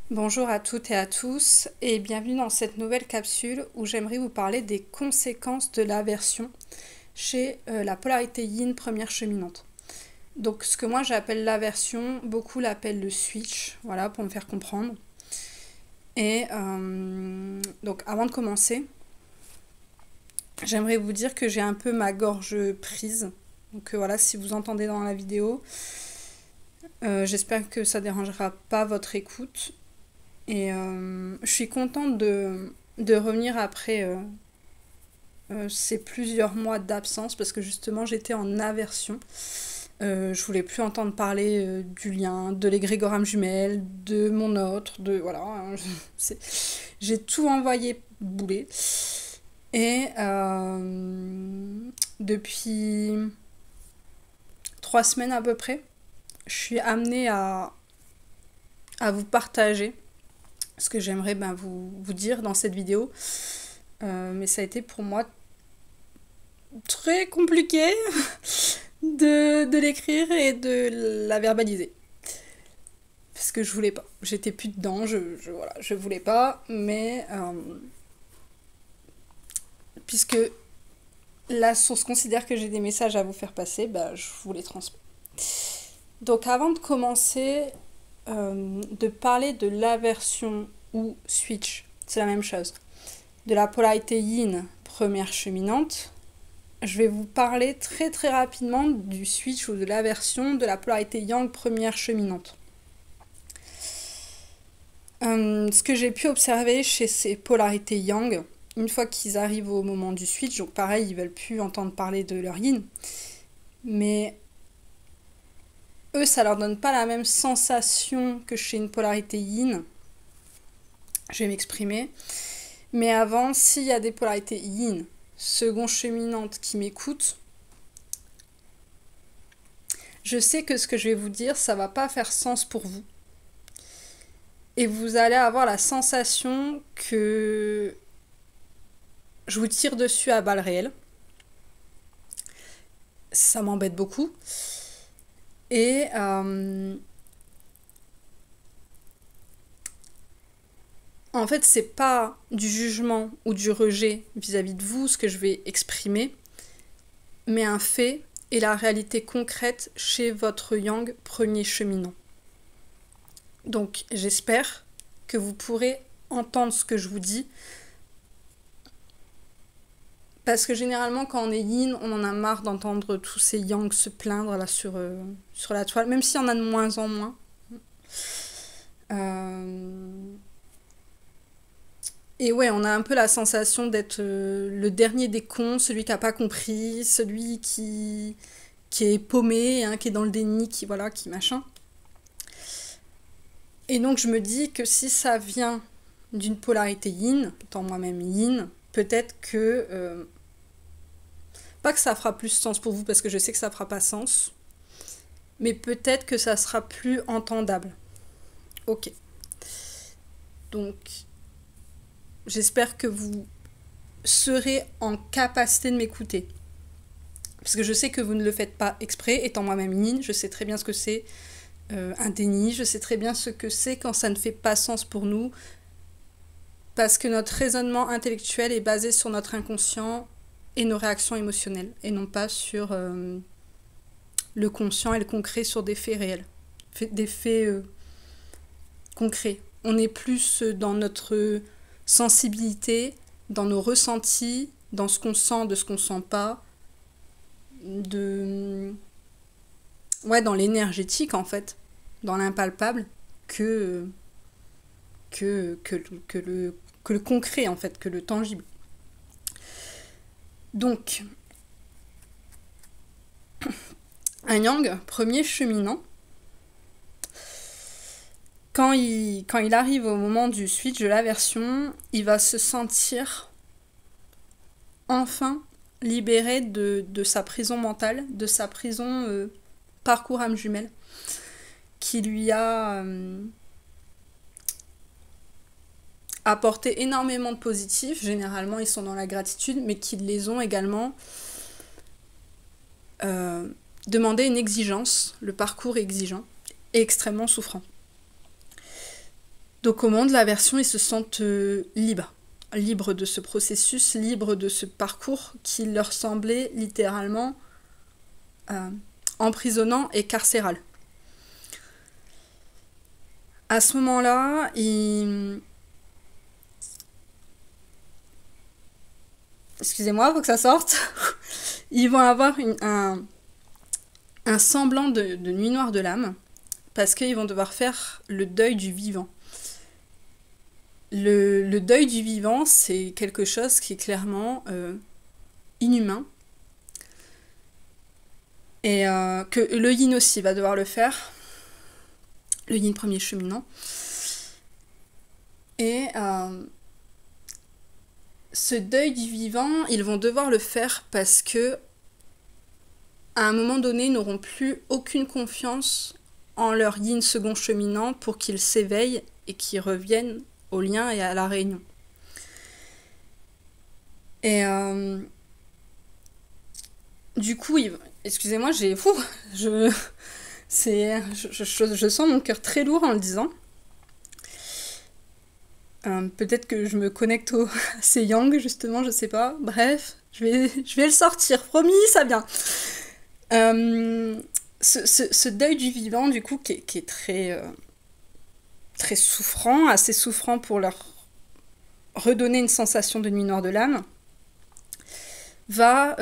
Bonjour à toutes et à tous et bienvenue dans cette nouvelle capsule où j'aimerais vous parler des conséquences de l'aversion chez la polarité yin première cheminante. Donc ce que moi j'appelle l'aversion, beaucoup l'appellent le switch, voilà pour me faire comprendre. Et donc avant de commencer, j'aimerais vous dire que j'ai un peu ma gorge prise. Donc voilà, si vous entendez dans la vidéo, j'espère que ça ne dérangera pas votre écoute. Et je suis contente de revenir après ces plusieurs mois d'absence parce que justement j'étais en aversion. Je voulais plus entendre parler du lien, de l'égrégoramme jumelle, de mon autre, de voilà. J'ai tout envoyé bouler. Et depuis 3 semaines à peu près, je suis amenée à vous partager ce que j'aimerais vous dire dans cette vidéo. Mais ça a été pour moi très compliqué de l'écrire et de la verbaliser. Parce que je voulais pas. J'étais plus dedans, voilà, je voulais pas, mais puisque la source considère que j'ai des messages à vous faire passer, je vous les transmets. Donc avant de commencer, de parler de l'aversion ou switch, c'est la même chose, de la polarité yin première cheminante, je vais vous parler très très rapidement du switch ou de l'aversion de la polarité yang première cheminante. Ce que j'ai pu observer chez ces polarités yang, une fois qu'ils arrivent au moment du switch, donc pareil, ils veulent plus entendre parler de leur yin, mais eux, ça leur donne pas la même sensation que chez une polarité yin. Je vais m'exprimer. Mais avant, s'il y a des polarités yin, second cheminante qui m'écoutent, je sais que ce que je vais vous dire, ça va pas faire sens pour vous. Et vous allez avoir la sensation que je vous tire dessus à balles réelles. Ça m'embête beaucoup. Et en fait, c'est pas du jugement ou du rejet vis-à-vis de vous ce que je vais exprimer, mais un fait et la réalité concrète chez votre yang premier cheminant. Donc j'espère que vous pourrez entendre ce que je vous dis. Parce que généralement quand on est yin, on en a marre d'entendre tous ces yang se plaindre là sur la toile, même s'il y en a de moins en moins. Et ouais, on a un peu la sensation d'être le dernier des cons, celui qui n'a pas compris, celui qui est paumé, hein, qui est dans le déni, qui voilà, qui machin. Et donc je me dis que si ça vient d'une polarité yin, étant moi-même yin, peut-être que... pas que ça fera plus sens pour vous, parce que je sais que ça fera pas sens, mais peut-être que ça sera plus entendable. Ok. Donc, j'espère que vous serez en capacité de m'écouter. Parce que je sais que vous ne le faites pas exprès, étant moi-même yin, je sais très bien ce que c'est un déni, je sais très bien ce que c'est quand ça ne fait pas sens pour nous, parce que notre raisonnement intellectuel est basé sur notre inconscient et nos réactions émotionnelles, et non pas sur le conscient et le concret, sur des faits réels, des faits concrets. On est plus dans notre sensibilité, dans nos ressentis, dans ce qu'on sent, de ce qu'on sent pas, dans l'énergétique en fait, dans l'impalpable, que le concret en fait, que le tangible. Donc, un yang, premier cheminant, quand il arrive au moment du switch de l'aversion, il va se sentir enfin libéré de sa prison mentale, de sa prison parcours âme jumelle, qui lui a apporté énormément de positifs. Généralement, ils sont dans la gratitude, mais qui les ont également demandé une exigence, le parcours exigeant et extrêmement souffrant. Donc au moment de l'aversion, ils se sentent libres. Libres de ce processus, libres de ce parcours qui leur semblait littéralement emprisonnant et carcéral. À ce moment-là, excusez-moi, faut que ça sorte. Ils vont avoir un semblant de nuit noire de l'âme, parce qu'ils vont devoir faire le deuil du vivant. Le deuil du vivant, c'est quelque chose qui est clairement inhumain, et que le yin aussi va devoir le faire, le yin premier cheminant. Et ce deuil du vivant, ils vont devoir le faire parce que à un moment donné, ils n'auront plus aucune confiance en leur yin second cheminant pour qu'ils s'éveillent et qu'ils reviennent au lien et à la réunion. Et du coup, excusez-moi, je sens mon cœur très lourd en le disant. Peut-être que je me connecte à ces yang, justement, je sais pas. Bref, je vais le sortir, promis, ça vient. Ce deuil du vivant, du coup, qui est très, très souffrant, assez souffrant pour leur redonner une sensation de nuit noire de l'âme, va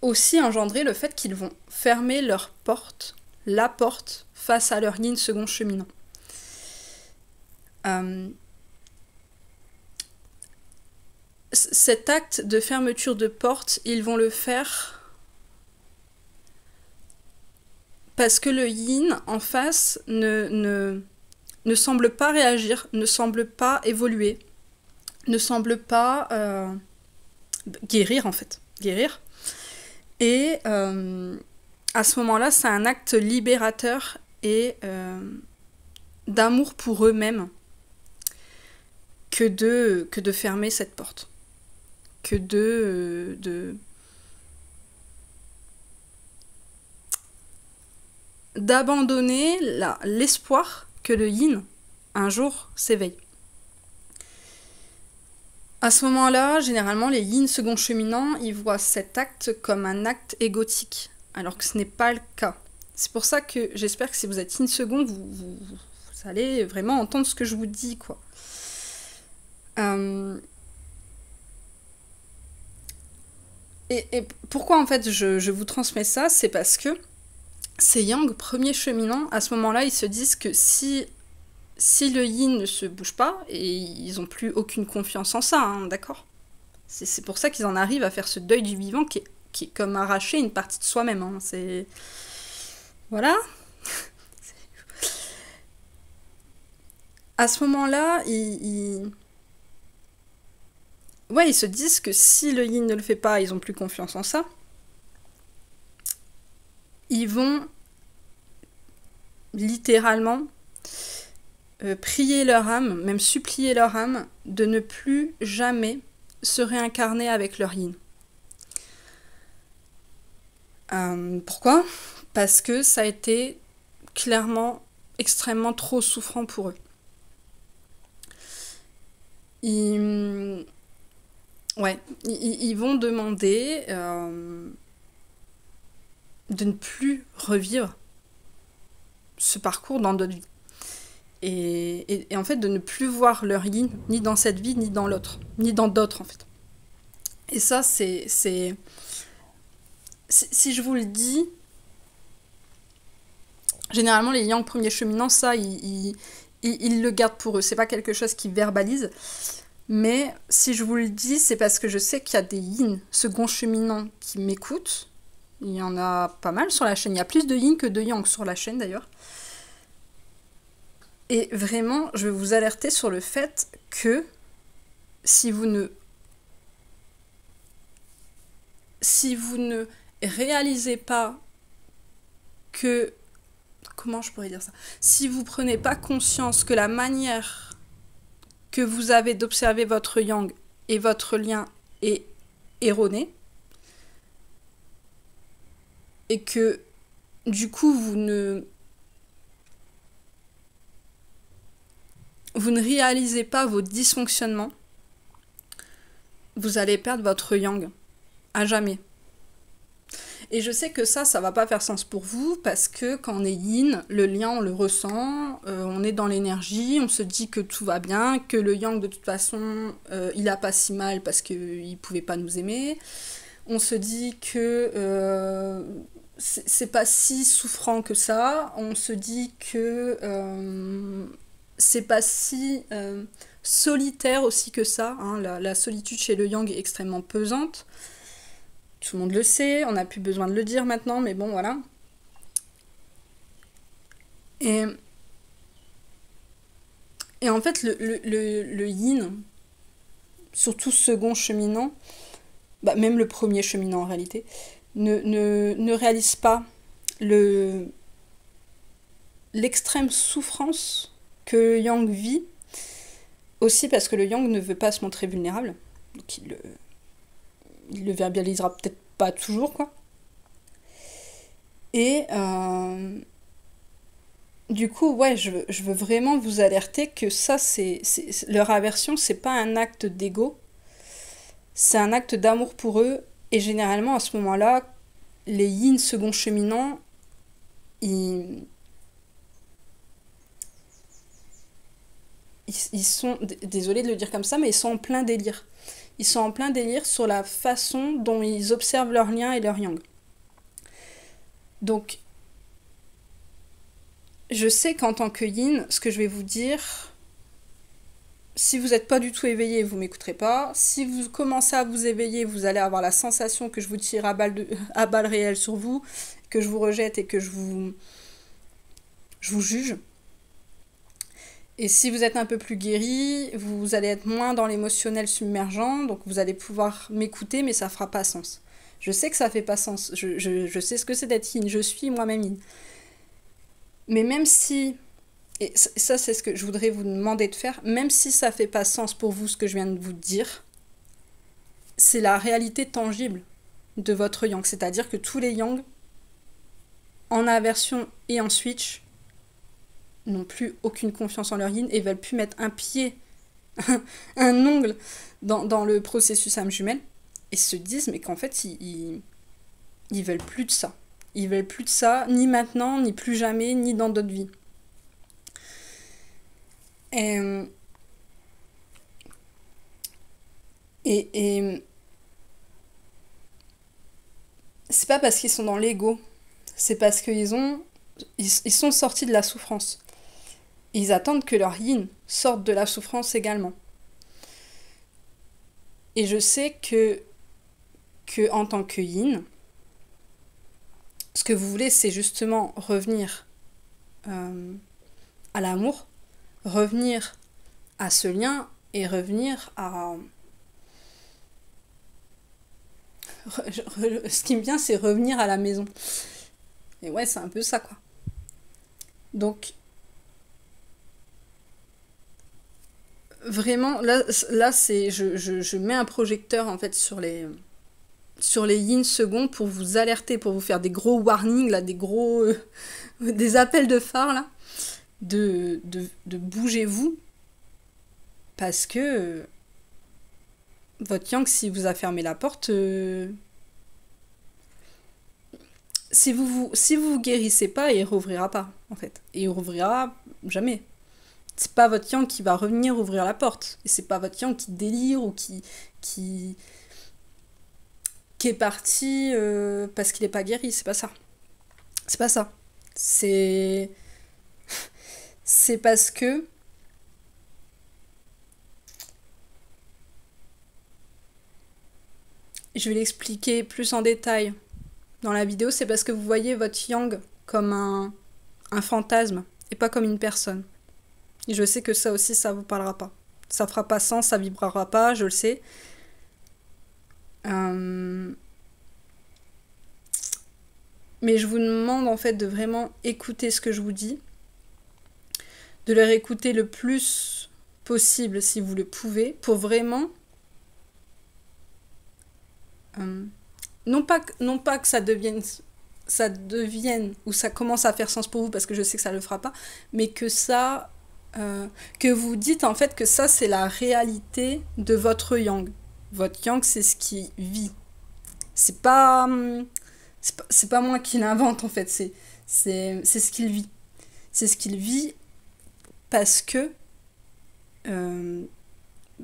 aussi engendrer le fait qu'ils vont fermer leur porte, la porte, face à leur yin second cheminant. Cet acte de fermeture de porte, ils vont le faire parce que le yin en face ne semble pas réagir, ne semble pas évoluer, ne semble pas guérir en fait, guérir. Et à ce moment-là, c'est un acte libérateur et d'amour pour eux-mêmes que de fermer cette porte, que d'abandonner l'espoir que le yin un jour s'éveille. À ce moment-là, généralement, les yin second cheminants, ils voient cet acte comme un acte égotique, alors que ce n'est pas le cas. C'est pour ça que j'espère que si vous êtes yin second, vous allez vraiment entendre ce que je vous dis, quoi. Et pourquoi en fait je vous transmets ça, c'est parce que ces yang premiers cheminants, à ce moment-là, ils se disent que si le yin ne se bouge pas, et ils n'ont plus aucune confiance en ça, hein, d'accord ? C'est pour ça qu'ils en arrivent à faire ce deuil du vivant qui est comme arracher une partie de soi-même. Hein, c'est... Voilà. À ce moment-là, ils se disent que si le yin ne le fait pas, ils n'ont plus confiance en ça. Ils vont littéralement prier leur âme, même supplier leur âme, de ne plus jamais se réincarner avec leur yin. Pourquoi ? Parce que ça a été clairement extrêmement trop souffrant pour eux. Ils vont demander de ne plus revivre ce parcours dans d'autres vies. Et en fait, de ne plus voir leur yin, ni dans cette vie, ni dans l'autre, ni dans d'autres, en fait. Et ça, c'est... Si je vous le dis, généralement, les yang premiers cheminants, ça, ils le gardent pour eux. C'est pas quelque chose qu'ils verbalisent. Mais si je vous le dis, c'est parce que je sais qu'il y a des yin second cheminants qui m'écoutent. Il y en a pas mal sur la chaîne. Il y a plus de yin que de yang sur la chaîne, d'ailleurs. Et vraiment, je vais vous alerter sur le fait que si vous ne réalisez pas que... Comment je pourrais dire ça ? Si vous prenez pas conscience que la manière que vous avez d'observer votre yang et votre lien est erronée, et que du coup vous ne vous ne réalisez pas vos dysfonctionnements, vous allez perdre votre yang à jamais. Et je sais que ça va pas faire sens pour vous, parce que quand on est yin, le lien on le ressent, on est dans l'énergie, on se dit que tout va bien, que le yang de toute façon il a pas si mal parce qu'il pouvait pas nous aimer, on se dit que c'est pas si souffrant que ça, on se dit que c'est pas si solitaire aussi que ça, hein. La solitude chez le yang est extrêmement pesante. Tout le monde le sait, on n'a plus besoin de le dire maintenant, mais bon, voilà. Et en fait, le yin, surtout second cheminant, bah, même le premier cheminant en réalité, ne réalise pas l'extrême souffrance que le yang vit, aussi parce que le yang ne veut pas se montrer vulnérable, donc il le verbalisera peut-être pas toujours, quoi. Et du coup, ouais, je veux vraiment vous alerter que ça, leur aversion, c'est pas un acte d'ego, c'est un acte d'amour pour eux. Et généralement, à ce moment-là, les yin second cheminants, ils sont, désolée de le dire comme ça, mais ils sont en plein délire. Ils sont en plein délire sur la façon dont ils observent leur lien et leur yang. Donc, je sais qu'en tant que yin, ce que je vais vous dire, si vous n'êtes pas du tout éveillé, vous ne m'écouterez pas. Si vous commencez à vous éveiller, vous allez avoir la sensation que je vous tire à balles réelles sur vous, que je vous rejette et que je vous juge. Et si vous êtes un peu plus guéri, vous allez être moins dans l'émotionnel submergent, donc vous allez pouvoir m'écouter, mais ça fera pas sens. Je sais que ça fait pas sens, je sais ce que c'est d'être yin, je suis moi-même yin. Mais même si, et ça c'est ce que je voudrais vous demander de faire, même si ça fait pas sens pour vous ce que je viens de vous dire, c'est la réalité tangible de votre yang, c'est-à-dire que tous les yang, en aversion et en switch, n'ont plus aucune confiance en leur yin et veulent plus mettre un pied, un ongle dans le processus âme jumelle, et se disent mais qu'en fait ils veulent plus de ça. Ils veulent plus de ça, ni maintenant, ni plus jamais, ni dans d'autres vies. Et c'est pas parce qu'ils sont dans l'ego, c'est parce qu'ils sont sortis de la souffrance. Ils attendent que leur yin sorte de la souffrance également. Et je sais que en tant que yin, ce que vous voulez, c'est justement revenir à l'amour, revenir à ce lien et revenir à... Ce qui me vient, c'est revenir à la maison. Et ouais, c'est un peu ça, quoi. Donc, vraiment, là c'est, je mets un projecteur, en fait, sur les yin seconds pour vous alerter, pour vous faire des gros warnings, là, des gros... des appels de phare, là, de bougez-vous, parce que votre yang, si vous a fermé la porte, si vous guérissez pas, il rouvrira pas, en fait. Et il rouvrira jamais. C'est pas votre yang qui va revenir ouvrir la porte. Et c'est pas votre yang qui délire ou qui est parti parce qu'il est pas guéri. C'est pas ça. C'est pas ça. C'est parce que je vais l'expliquer plus en détail dans la vidéo. C'est parce que vous voyez votre yang comme un fantasme et pas comme une personne. Et je sais que ça aussi, ça vous parlera pas. Ça fera pas sens, ça vibrera pas, je le sais. Mais je vous demande en fait de vraiment écouter ce que je vous dis, de le réécouter le plus possible si vous le pouvez, pour vraiment non pas que ça devienne ou ça commence à faire sens pour vous, parce que je sais que ça le fera pas, mais que ça que vous dites en fait que ça c'est la réalité de votre yang. Votre yang c'est ce qui vit. C'est pas, c'est pas moi qui l'invente en fait, c'est ce qu'il vit. C'est ce qu'il vit parce que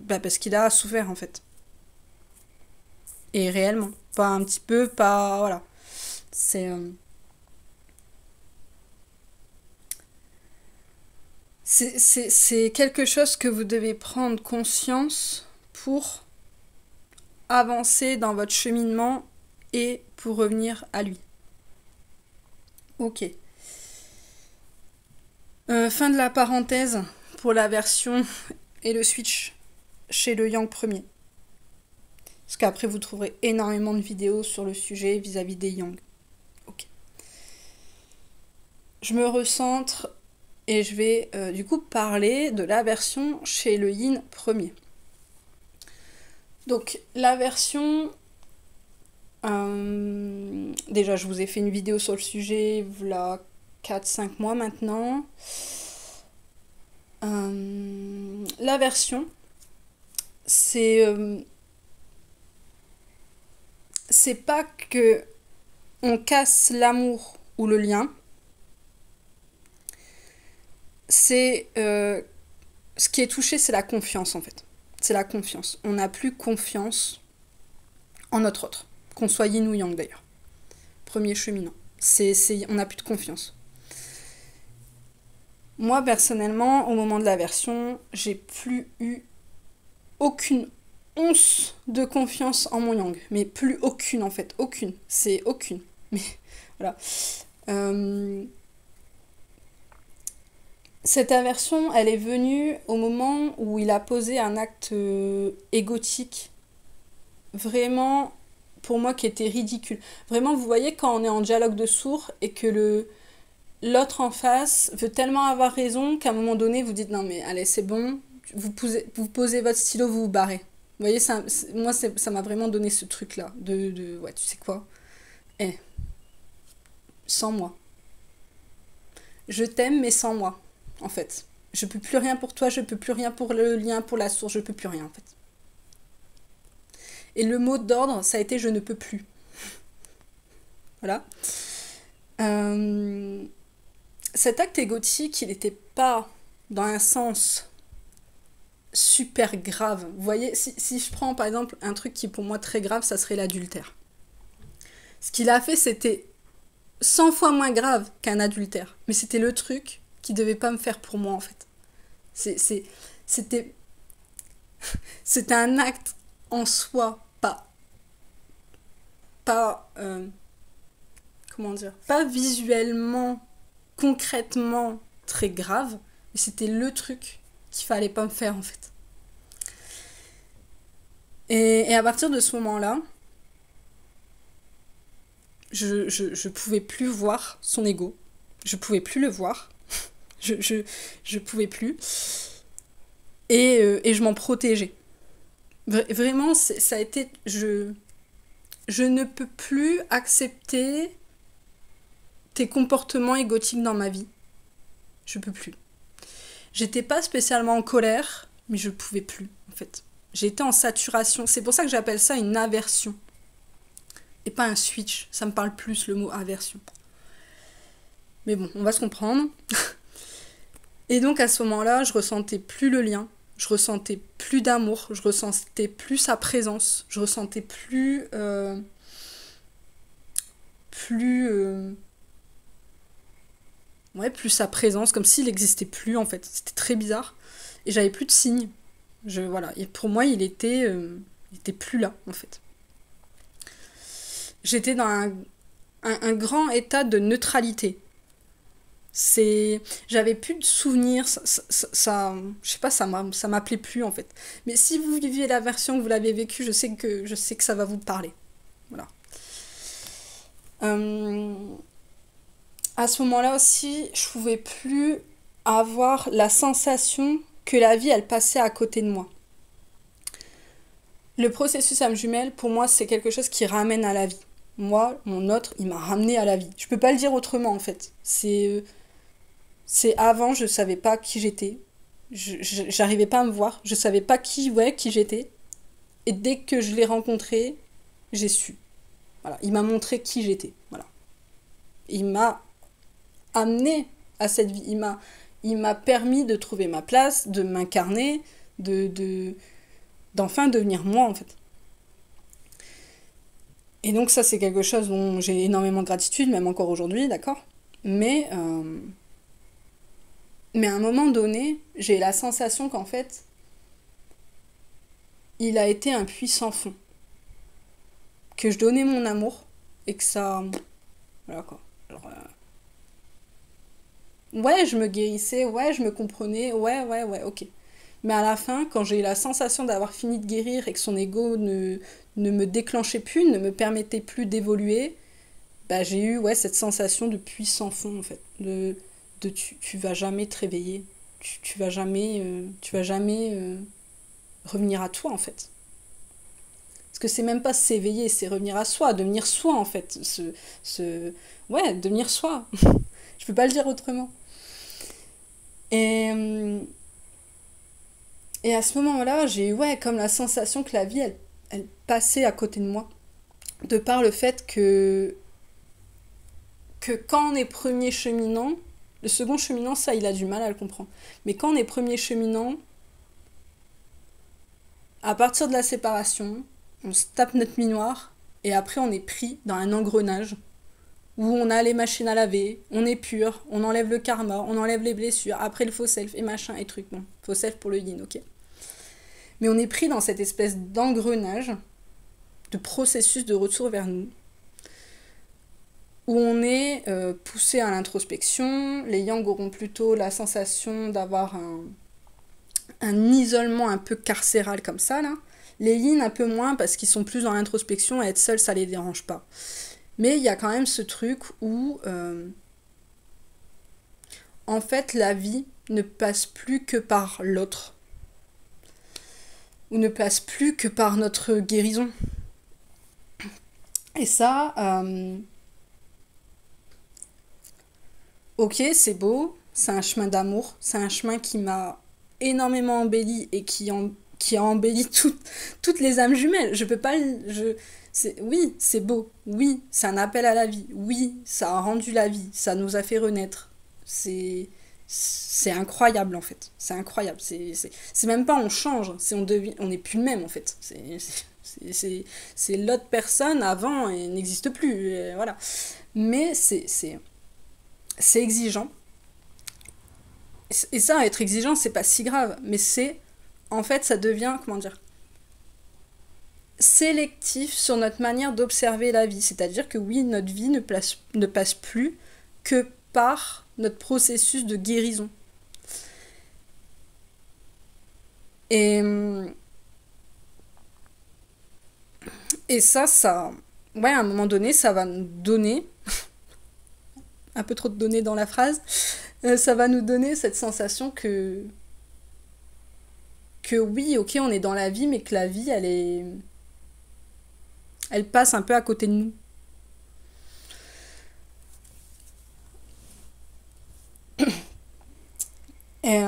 parce qu'il a souffert en fait. Et réellement. Pas un petit peu, pas. Voilà. C'est. C'est quelque chose que vous devez prendre conscience pour avancer dans votre cheminement et pour revenir à lui. Ok. Fin de la parenthèse pour la version et le switch chez le Yang premier. Parce qu'après, vous trouverez énormément de vidéos sur le sujet vis-à-vis des Yang. Ok. Je me recentre et je vais du coup parler de la version chez le Yin premier. Donc, la version... déjà, je vous ai fait une vidéo sur le sujet, voilà 4-5 mois maintenant. La version, c'est pas que on casse l'amour ou le lien, c'est ce qui est touché, c'est la confiance en fait. C'est la confiance. On n'a plus confiance en notre autre, qu'on soit yin ou yang d'ailleurs. Premier cheminant. On n'a plus de confiance. Moi personnellement, au moment de la version, j'ai plus eu aucune once de confiance en mon yang. Mais plus aucune en fait. Aucune. C'est aucune. Mais voilà. Cette aversion, elle est venue au moment où il a posé un acte égotique, vraiment, pour moi, qui était ridicule. Vraiment, vous voyez, quand on est en dialogue de sourds et que l'autre en face veut tellement avoir raison qu'à un moment donné, vous dites « Non mais allez, c'est bon, vous posez votre stylo, vous vous barrez. » Vous voyez, ça m'a vraiment donné ce truc-là, ouais, tu sais quoi, sans moi. Je t'aime, mais sans moi. En fait, je peux plus rien pour toi, je peux plus rien pour le lien, pour la source, je peux plus rien en fait. Et le mot d'ordre, ça a été je ne peux plus. Voilà. Cet acte égotique, il n'était pas dans un sens super grave. Vous voyez, si je prends par exemple un truc qui est pour moi très grave, ça serait l'adultère. Ce qu'il a fait, c'était 100 fois moins grave qu'un adultère. Mais c'était le truc qui devait pas me faire pour moi en fait. C'était un acte en soi comment dire, pas visuellement, concrètement très grave, mais c'était le truc qu'il fallait pas me faire en fait. Et à partir de ce moment-là, je pouvais plus voir son ego, je pouvais plus le voir. Je pouvais plus. Et je m'en protégeais. Vraiment, ça a été... Je ne peux plus accepter tes comportements égotiques dans ma vie. Je peux plus. J'étais pas spécialement en colère, mais je pouvais plus, en fait. J'étais en saturation. C'est pour ça que j'appelle ça une aversion. Et pas un switch. Ça me parle plus, le mot aversion. Mais bon, on va se comprendre. Et donc à ce moment-là, je ressentais plus le lien, je ressentais plus d'amour, je ressentais plus sa présence, je ressentais plus sa présence, comme s'il n'existait plus en fait. C'était très bizarre. Et j'avais plus de signes. Voilà. Et pour moi, il était plus là en fait. J'étais dans un grand état de neutralité. J'avais plus de souvenirs, je sais pas, ça m'appelait plus en fait. Mais si vous viviez la version que vous l'avez vécue, je sais que ça va vous parler. Voilà. À ce moment-là aussi, je pouvais plus avoir la sensation que la vie, elle passait à côté de moi. Le processus âme jumelle, pour moi, c'est quelque chose qui ramène à la vie. Moi, mon autre, il m'a ramené à la vie. Je peux pas le dire autrement en fait. C'est avant, je savais pas qui j'étais. J'arrivais pas à me voir. Je savais pas qui j'étais. Et dès que je l'ai rencontré, j'ai su. Voilà. Il m'a montré qui j'étais. Voilà. Il m'a amené à cette vie. Il m'a permis de trouver ma place, de m'incarner, d'enfin devenir moi, en fait. Et donc ça, c'est quelque chose dont j'ai énormément de gratitude, même encore aujourd'hui, d'accord. Mais à un moment donné, j'ai la sensation qu'en fait, il a été un puits sans fond. Que je donnais mon amour et que ça... Voilà quoi. Alors, ouais, je me guérissais, ouais, je me comprenais, ouais, ok. Mais à la fin, quand j'ai eu la sensation d'avoir fini de guérir et que son ego ne me déclenchait plus, ne me permettait plus d'évoluer, bah, j'ai eu ouais, cette sensation de puits sans fond en fait. Tu vas jamais te réveiller. Tu vas jamais revenir à toi en fait. Parce que c'est même pas s'éveiller, c'est revenir à soi, devenir soi en fait. Ouais, devenir soi. Je peux pas le dire autrement. Et, et à ce moment-là, j'ai eu ouais, comme la sensation que la vie, elle passait à côté de moi. De par le fait que quand on est premier cheminant, le second cheminant, ça, il a du mal à le comprendre. Mais quand on est premier cheminant, à partir de la séparation, on se tape notre minoire et après on est pris dans un engrenage où on a les machines à laver, on est pur, on enlève le karma, on enlève les blessures, après le faux self et machin et truc. Bon, faux self pour le yin, ok. Mais on est pris dans cette espèce d'engrenage, de processus de retour vers nous, où on est poussé à l'introspection. Les yang auront plutôt la sensation d'avoir un isolement un peu carcéral comme ça, là. Les yin un peu moins parce qu'ils sont plus dans l'introspection et être seuls, ça les dérange pas. Mais il y a quand même ce truc où, en fait, la vie ne passe plus que par l'autre. Ou ne passe plus que par notre guérison. Et ça, ok, c'est beau, c'est un chemin d'amour, c'est un chemin qui m'a énormément embelli et qui a embelli toutes les âmes jumelles. Je peux pas... Oui, c'est beau, oui, c'est un appel à la vie, oui, ça a rendu la vie, ça nous a fait renaître. C'est incroyable en fait, c'est incroyable. C'est même pas on change, on n'est plus le même en fait. C'est l'autre personne avant et n'existe plus, et voilà. Mais c'est exigeant. Et ça, être exigeant, c'est pas si grave. Mais en fait, ça devient, comment dire, sélectif sur notre manière d'observer la vie. C'est-à-dire que oui, notre vie ne passe plus que par notre processus de guérison. Et, et ouais, à un moment donné, ça va nous donner, un peu trop de données dans la phrase, ça va nous donner cette sensation que oui, ok, on est dans la vie, mais que la vie, elle passe un peu à côté de nous. Et,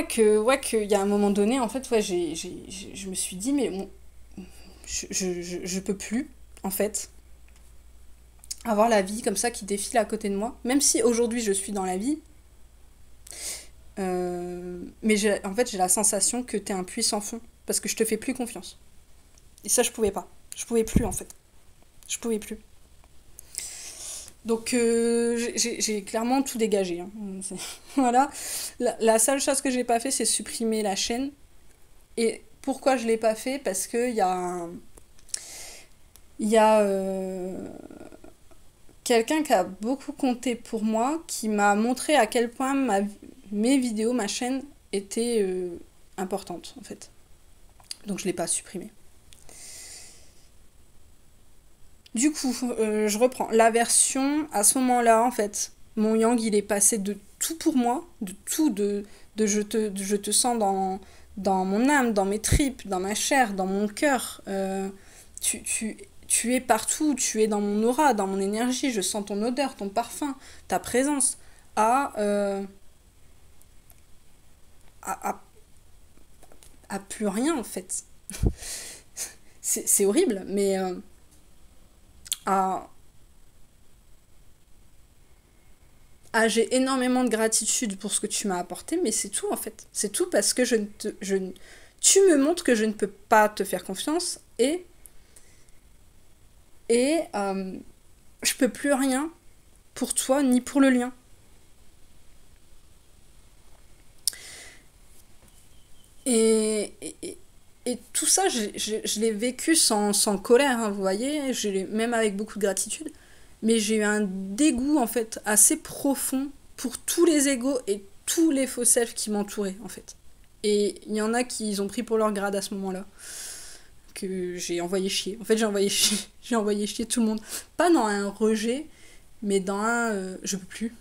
qu'il y a un moment donné, en fait, ouais, je me suis dit, mais bon, je peux plus, en fait, avoir la vie comme ça qui défile à côté de moi. Même si aujourd'hui je suis dans la vie, mais en fait, j'ai la sensation que t'es un puits sans fond, parce que je te fais plus confiance. Et ça, je pouvais pas. Je pouvais plus, en fait. Je pouvais plus. Donc j'ai clairement tout dégagé. Hein. Voilà. La seule chose que j'ai pas fait, c'est supprimer la chaîne. Et pourquoi je l'ai pas fait? Parce que il y a quelqu'un qui a beaucoup compté pour moi, qui m'a montré à quel point mes vidéos, ma chaîne, étaient importantes en fait. Donc je l'ai pas supprimé. Du coup, je reprends. La version, à ce moment-là, en fait, mon yang, il est passé de tout pour moi, de tout, de je te sens dans mon âme, dans mes tripes, dans ma chair, dans mon cœur. Tu tu es partout, tu es dans mon aura, dans mon énergie, je sens ton odeur, ton parfum, ta présence, à, à, à, à plus rien en fait. C'est horrible, mais à, j'ai énormément de gratitude pour ce que tu m'as apporté, mais c'est tout en fait. C'est tout parce que tu me montres que je ne peux pas te faire confiance et je peux plus rien pour toi ni pour le lien. Et tout ça, je l'ai vécu sans colère, hein, vous voyez, même avec beaucoup de gratitude. Mais j'ai eu un dégoût, en fait, assez profond pour tous les égos et tous les faux selfs qui m'entouraient, en fait. Et il y en a qui ont pris pour leur grade à ce moment-là, que j'ai envoyé chier. En fait, j'ai envoyé chier tout le monde. Pas dans un rejet, mais dans un je peux plus.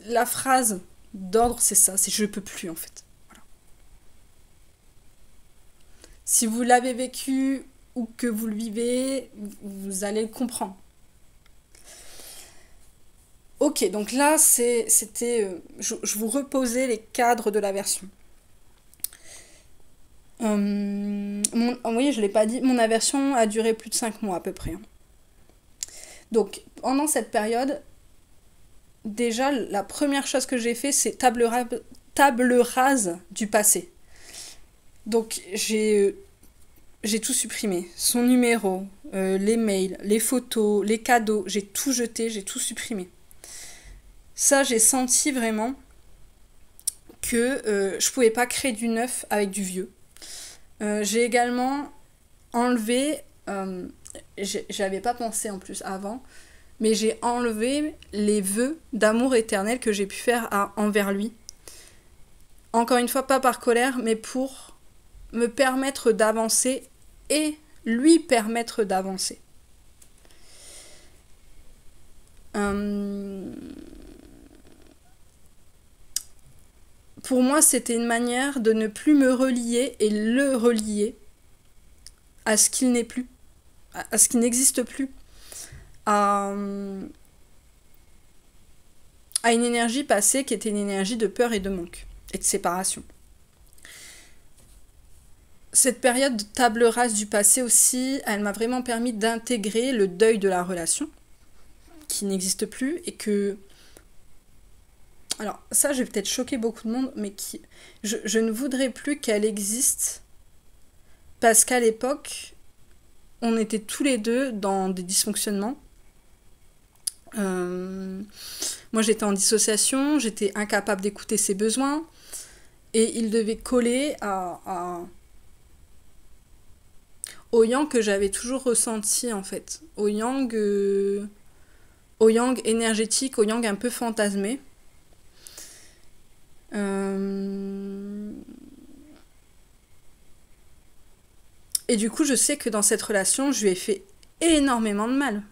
La phrase d'ordre, c'est ça, c'est je peux plus, en fait. Si vous l'avez vécu ou que vous le vivez, vous allez le comprendre. Ok, donc là, c'était... je vous reposais les cadres de la version. Oui, je ne l'ai pas dit, mon aversion a duré plus de 5 mois à peu près. Donc, pendant cette période, déjà, la première chose que j'ai fait, c'est table rase du passé. Donc, j'ai tout supprimé. Son numéro, les mails, les photos, les cadeaux, j'ai tout jeté, j'ai tout supprimé. Ça, j'ai senti vraiment que je pouvais pas créer du neuf avec du vieux. J'ai également enlevé, j'avais pas pensé en plus avant, mais j'ai enlevé les vœux d'amour éternel que j'ai pu faire envers lui. Encore une fois, pas par colère, mais pour me permettre d'avancer et lui permettre d'avancer. Pour moi, c'était une manière de ne plus me relier et le relier à ce qu'il n'est plus, à ce qui n'existe plus, à une énergie passée qui était une énergie de peur et de manque et de séparation. Cette période de table rase du passé aussi, elle m'a vraiment permis d'intégrer le deuil de la relation qui n'existe plus et que... Alors ça, je vais peut-être choquer beaucoup de monde, mais je ne voudrais plus qu'elle existe parce qu'à l'époque, on était tous les deux dans des dysfonctionnements. Moi, j'étais en dissociation, j'étais incapable d'écouter ses besoins et il devait coller au yang que j'avais toujours ressenti en fait, au yang énergétique, au yang un peu fantasmé. Et du coup, je sais que dans cette relation, je lui ai fait énormément de mal.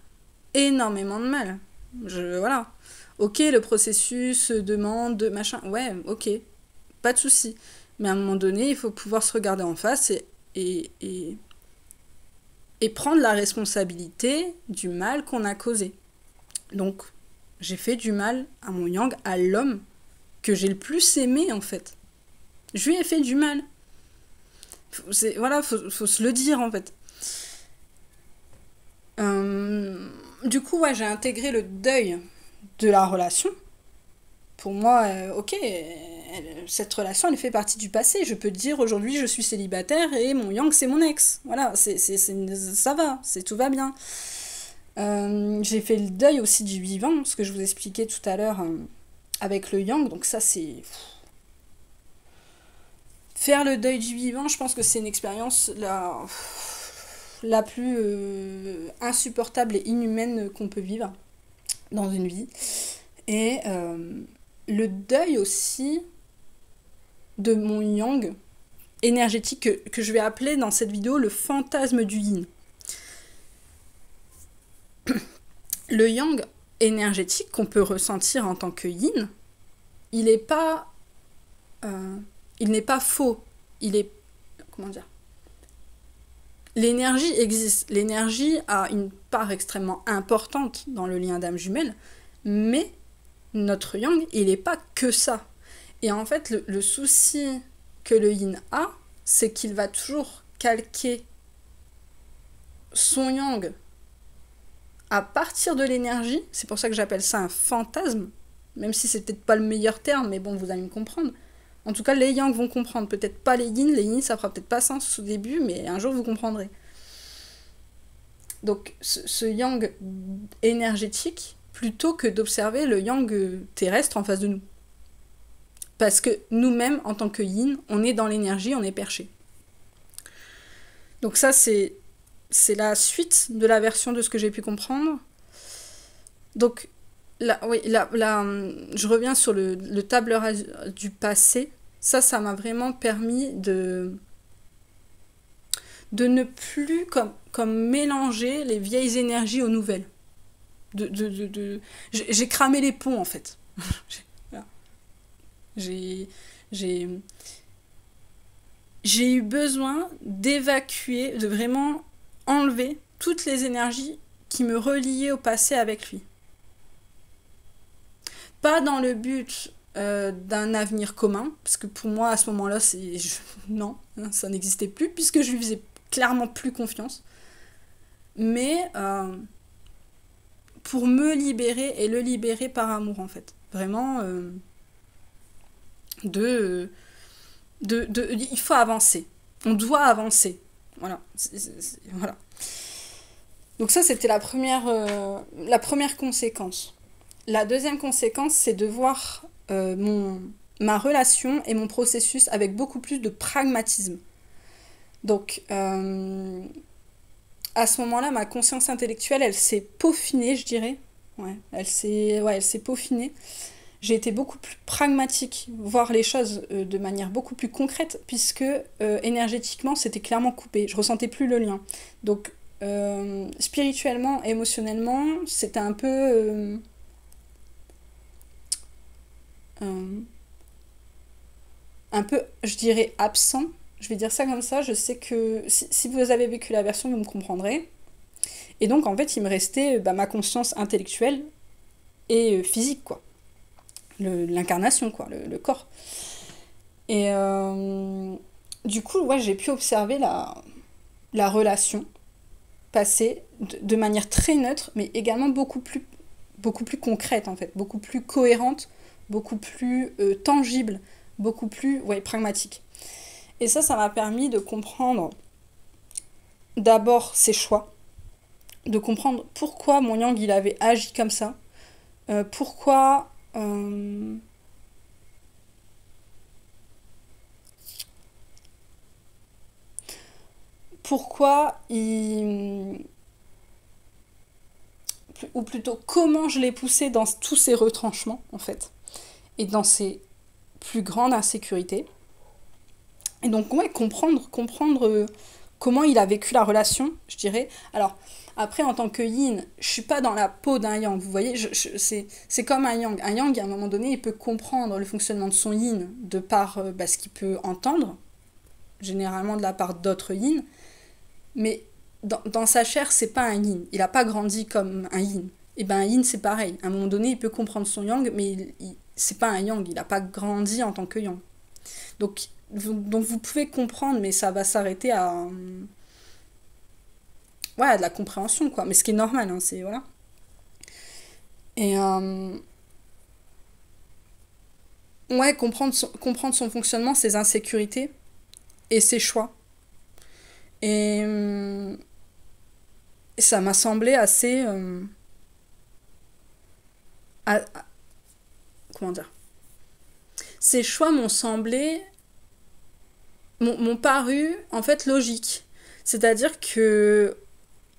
Énormément de mal. Voilà. Ok, le processus demande, machin. Ouais, ok. Pas de souci. Mais à un moment donné, il faut pouvoir se regarder en face et prendre la responsabilité du mal qu'on a causé. Donc, j'ai fait du mal à mon yang, à l'homme que j'ai le plus aimé, en fait. Je lui ai fait du mal. Voilà, faut se le dire, en fait. Du coup, ouais, j'ai intégré le deuil de la relation. Pour moi, ok, cette relation, elle fait partie du passé. Je peux dire, aujourd'hui, je suis célibataire et mon yang, c'est mon ex. Voilà, ça va, tout va bien. J'ai fait le deuil aussi du vivant, ce que je vous expliquais tout à l'heure avec le yang. Donc ça, c'est... Faire le deuil du vivant, je pense que c'est une expérience la plus insupportable et inhumaine qu'on peut vivre dans une vie. Et le deuil aussi de mon yang énergétique que je vais appeler dans cette vidéo le fantasme du yin. Le yang énergétique qu'on peut ressentir en tant que yin, il n'est pas faux. Il est... Comment dire ? l'énergie existe. L'énergie a une part extrêmement importante dans le lien d'âme jumelle, mais notre yang, il n'est pas que ça. Et en fait, le souci que le yin a, c'est qu'il va toujours calquer son yang à partir de l'énergie. C'est pour ça que j'appelle ça un fantasme, même si c'est peut-être pas le meilleur terme, mais bon, vous allez me comprendre. En tout cas, les yang vont comprendre, peut-être pas les yin ça fera peut-être pas sens au début, mais un jour vous comprendrez. Donc ce yang énergétique, plutôt que d'observer le yang terrestre en face de nous. Parce que nous-mêmes, en tant que yin, on est dans l'énergie, on est perché. Donc ça, c'est la suite de la version de ce que j'ai pu comprendre. Donc, je reviens sur le tableur du passé. Ça m'a vraiment permis de ne plus comme mélanger les vieilles énergies aux nouvelles. J'ai cramé les ponts, en fait. J'ai eu besoin d'évacuer, de vraiment enlever toutes les énergies qui me reliaient au passé avec lui. Pas dans le but d'un avenir commun, parce que pour moi, à ce moment-là, non, ça n'existait plus, puisque je lui faisais clairement plus confiance. Mais pour me libérer et le libérer par amour, en fait. Vraiment, il faut avancer. On doit avancer. Voilà. Voilà. Donc ça, c'était la première conséquence. La deuxième conséquence, c'est de voir ma relation et mon processus avec beaucoup plus de pragmatisme. Donc, à ce moment-là, ma conscience intellectuelle, elle s'est peaufinée, je dirais. Ouais, elle s'est peaufinée. J'ai été beaucoup plus pragmatique, voir les choses de manière beaucoup plus concrète, puisque énergétiquement, c'était clairement coupé. Je ressentais plus le lien. Donc, spirituellement, émotionnellement, c'était un peu... un peu, je dirais, absent. Je vais dire ça comme ça. Je sais que si vous avez vécu la version, vous me comprendrez. Et donc, en fait, il me restait ma conscience intellectuelle et physique, quoi. L'incarnation, quoi, le corps. Et du coup, ouais, j'ai pu observer la relation passée de manière très neutre, mais également beaucoup plus concrète, en fait, beaucoup plus cohérente, beaucoup plus tangible, beaucoup plus pragmatique. Et ça m'a permis de comprendre d'abord ses choix, de comprendre pourquoi mon yang il avait agi comme ça, pourquoi ou plutôt comment je l'ai poussé dans tous ces retranchements en fait et dans ces plus grandes insécurités. Et donc comprendre comment il a vécu la relation, je dirais. Alors après, en tant que yin, je suis pas dans la peau d'un yang, vous voyez, c'est comme un yang. Un yang, à un moment donné, il peut comprendre le fonctionnement de son yin de par ce qu'il peut entendre, généralement de la part d'autres yin, mais dans sa chair, c'est pas un yin. Il a pas grandi comme un yin. Et ben un yin, c'est pareil. À un moment donné, il peut comprendre son yang, mais c'est pas un yang. Il a pas grandi en tant que yang. Donc vous pouvez comprendre, mais ça va s'arrêter à de la compréhension, quoi. Mais ce qui est normal, hein, c'est... Voilà. Et... comprendre son fonctionnement, ses insécurités et ses choix. Et ça m'a semblé assez... comment dire ? Ces choix m'ont semblé... m'ont paru, en fait, logiques. C'est-à-dire que...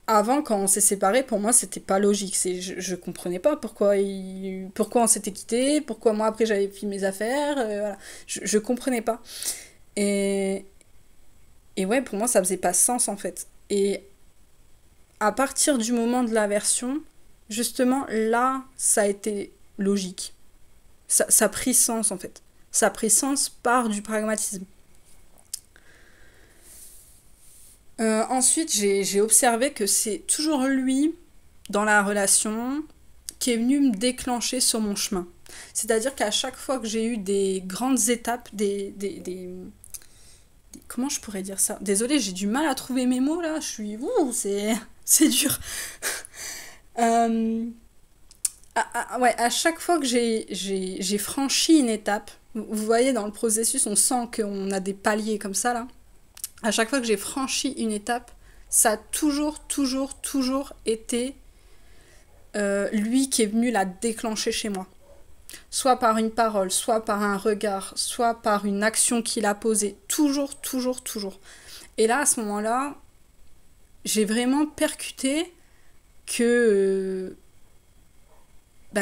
Avant, quand on s'est séparés, pour moi, c'était pas logique. Je comprenais pas pourquoi on s'était quittés, pourquoi moi, après, j'avais pris mes affaires. Voilà. Je comprenais pas. Et ouais, pour moi, ça faisait pas sens, en fait. Et à partir du moment de l'aversion, justement, là, ça a été logique. Ça a pris sens, en fait. Ça a pris sens par du pragmatisme. Ensuite, j'ai observé que c'est toujours lui, dans la relation, qui est venu me déclencher sur mon chemin. C'est-à-dire qu'à chaque fois que j'ai eu des grandes étapes, comment je pourrais dire ça? Désolée, j'ai du mal à trouver mes mots là, je suis... Ouh, c'est dur. Euh, ouais, à chaque fois que j'ai franchi une étape, vous voyez dans le processus, on sent qu'on a des paliers comme ça là. À chaque fois que j'ai franchi une étape, ça a toujours été lui qui est venu la déclencher chez moi. Soit par une parole, soit par un regard, soit par une action qu'il a posée. Toujours. Et là, à ce moment-là, j'ai vraiment percuté que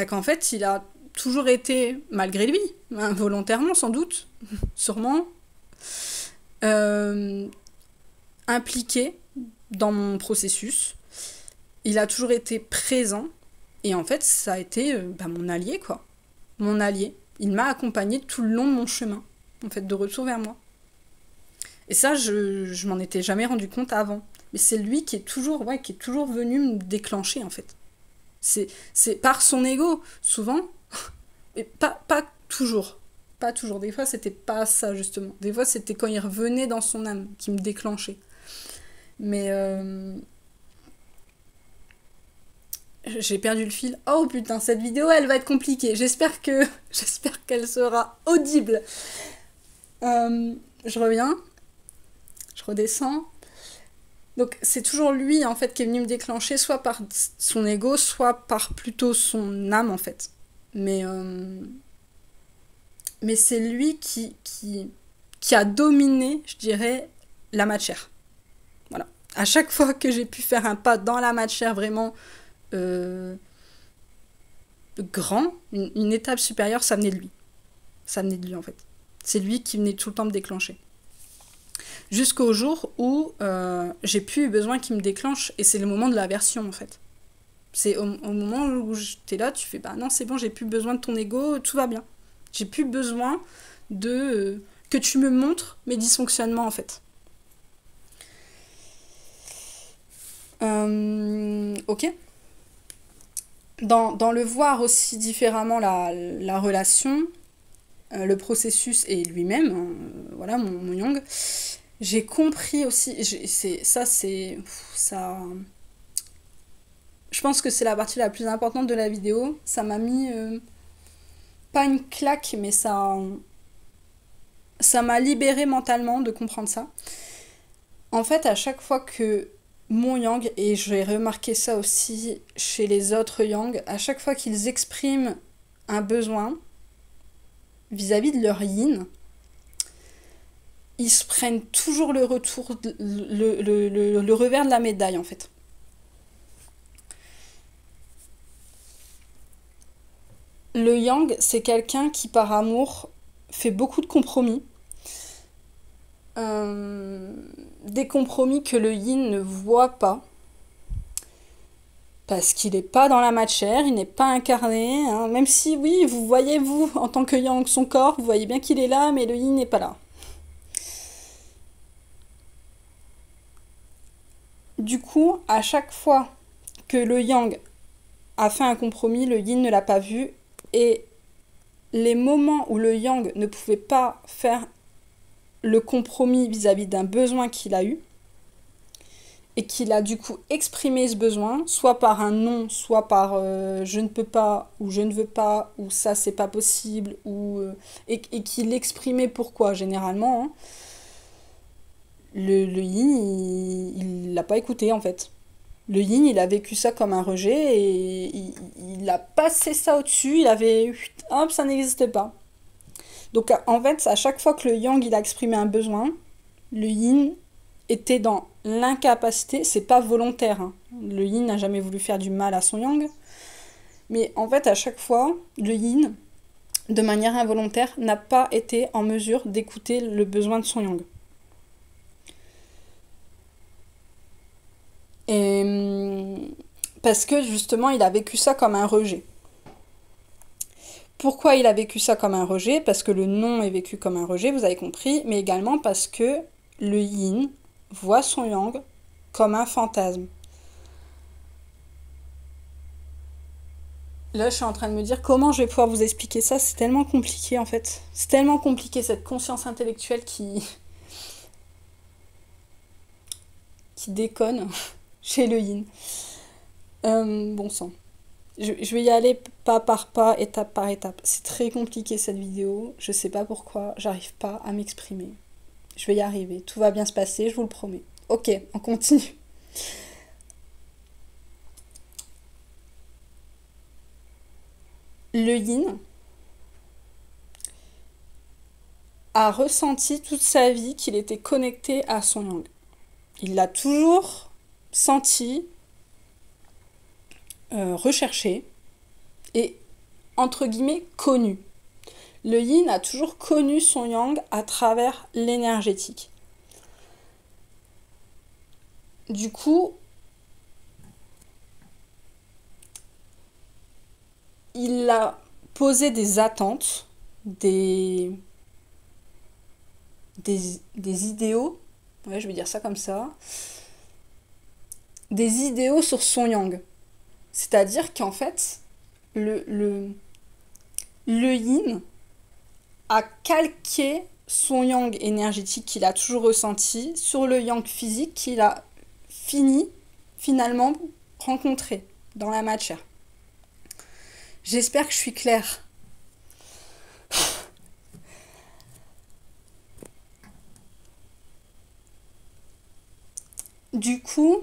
qu'en fait, il a toujours été, malgré lui, involontairement sans doute, sûrement, euh, impliqué dans mon processus. Il a toujours été présent. Et en fait, ça a été mon allié, quoi. Mon allié. Il m'a accompagné tout le long de mon chemin, en fait, de retour vers moi. Et ça, je m'en étais jamais rendu compte avant. Mais c'est lui qui est toujours venu me déclencher, en fait. C'est par son ego, souvent, et pas toujours. Pas toujours. Des fois, c'était pas ça, justement. Des fois, c'était quand il revenait dans son âme qui me déclenchait. Mais j'ai perdu le fil. Oh putain, cette vidéo, elle va être compliquée. J'espère qu'elle sera audible. Je reviens. Je redescends. Donc c'est toujours lui en fait qui est venu me déclencher, soit par son ego, soit par plutôt son âme en fait. Mais c'est lui qui a dominé, je dirais, la matière. Voilà. À chaque fois que j'ai pu faire un pas dans la matière vraiment grand, une étape supérieure, ça venait de lui. Ça venait de lui en fait. C'est lui qui venait tout le temps me déclencher. Jusqu'au jour où j'ai plus eu besoin qu'il me déclenche, et c'est le moment de l'aversion en fait. C'est au moment où t'es là, tu fais bah non, c'est bon, j'ai plus besoin de ton ego, tout va bien. J'ai plus besoin de que tu me montres mes dysfonctionnements en fait. Ok. Dans le voir aussi différemment la relation, le processus et lui-même, hein, voilà mon yang, j'ai compris aussi, ça, je pense que c'est la partie la plus importante de la vidéo. Ça m'a mis pas une claque, mais ça m'a libérée mentalement de comprendre ça. En fait, à chaque fois que mon yang, et j'ai remarqué ça aussi chez les autres yang, à chaque fois qu'ils expriment un besoin vis-à-vis de leur yin, ils se prennent toujours le revers de la médaille en fait. Le yang, c'est quelqu'un qui par amour fait beaucoup de compromis. Des compromis que le yin ne voit pas. Parce qu'il n'est pas dans la matière, il n'est pas incarné. Hein. Même si, oui, vous voyez, vous, en tant que yang, son corps, vous voyez bien qu'il est là, mais le yin n'est pas là. Du coup, à chaque fois que le yang a fait un compromis, le yin ne l'a pas vu. Et les moments où le yang ne pouvait pas faire le compromis vis-à-vis d'un besoin qu'il a eu, et qu'il a du coup exprimé ce besoin, soit par un non, soit par je ne peux pas, ou je ne veux pas, ou ça c'est pas possible, et qu'il exprimait pourquoi généralement, hein, le yin, il l'a pas écouté en fait. Le yin, il a vécu ça comme un rejet et il a passé ça au-dessus, il avait... Hop, ça n'existait pas. Donc en fait, à chaque fois que le yang, il a exprimé un besoin, le yin était dans l'incapacité, c'est pas volontaire, hein. Le yin n'a jamais voulu faire du mal à son yang, mais en fait, à chaque fois, le yin, de manière involontaire, n'a pas été en mesure d'écouter le besoin de son yang. Et parce que justement, il a vécu ça comme un rejet. Pourquoi il a vécu ça comme un rejet? Parce que le non est vécu comme un rejet, vous avez compris, mais également parce que le yin voit son yang comme un fantasme. Là, je suis en train de me dire comment je vais pouvoir vous expliquer ça. C'est tellement compliqué en fait. C'est tellement compliqué cette conscience intellectuelle qui déconne chez le yin. Bon sang. Je vais y aller pas par pas, étape par étape. C'est très compliqué cette vidéo. Je sais pas pourquoi. J'arrive pas à m'exprimer. Je vais y arriver. Tout va bien se passer, je vous le promets. Ok, on continue. Le yin a ressenti toute sa vie qu'il était connecté à son yang. Il l'a toujours senti, recherché et, entre guillemets, connu. Le yin a toujours connu son yang à travers l'énergétique. Du coup, il a posé des attentes, des idéaux, ouais, je vais dire ça comme ça, des idéaux sur son yang. C'est-à-dire qu'en fait, le yin a calqué son yang énergétique qu'il a toujours ressenti sur le yang physique qu'il a finalement rencontré dans la matière. J'espère que je suis claire. Du coup,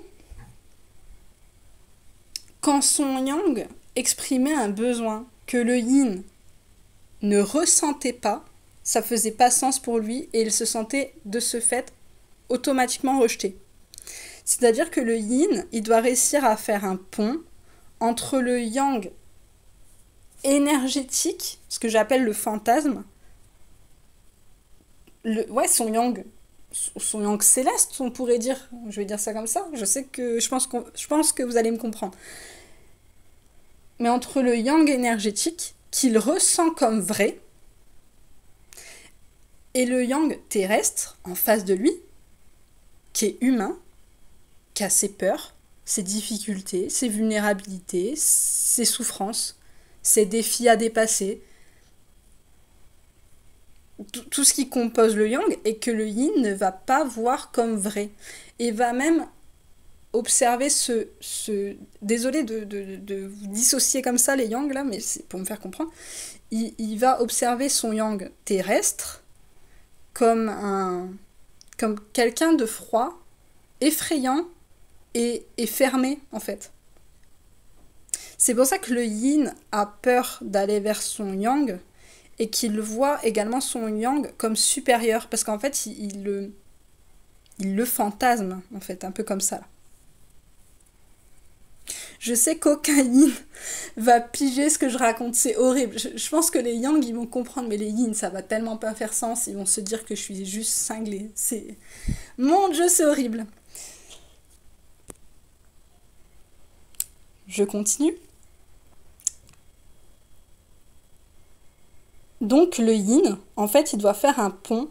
quand son yang exprimait un besoin que le yin ne ressentait pas, ça faisait pas sens pour lui et il se sentait de ce fait automatiquement rejeté. C'est-à-dire que le yin, il doit réussir à faire un pont entre le yang énergétique, ce que j'appelle le fantasme, son yang céleste, on pourrait dire, je vais dire ça comme ça, je pense que vous allez me comprendre. Mais entre le yang énergétique, qu'il ressent comme vrai, et le yang terrestre, en face de lui, qui est humain, qui a ses peurs, ses difficultés, ses vulnérabilités, ses souffrances, ses défis à dépasser, tout ce qui compose le yang, et que le yin ne va pas voir comme vrai. Et va même observer désolé de vous dissocier comme ça les yang là, mais c'est pour me faire comprendre. Il va observer son yang terrestre comme quelqu'un de froid, effrayant et fermé en fait. C'est pour ça que le yin a peur d'aller vers son yang et qu'il voit également son yang comme supérieur, parce qu'en fait il le fantasme en fait, un peu comme ça. Je sais qu'aucun yin va piger ce que je raconte, c'est horrible. Je pense que les yang ils vont comprendre, mais les yin ça va tellement pas faire sens, ils vont se dire que je suis juste cinglée. Mon Dieu, c'est horrible. Je continue. Donc le yin, en fait, il doit faire un pont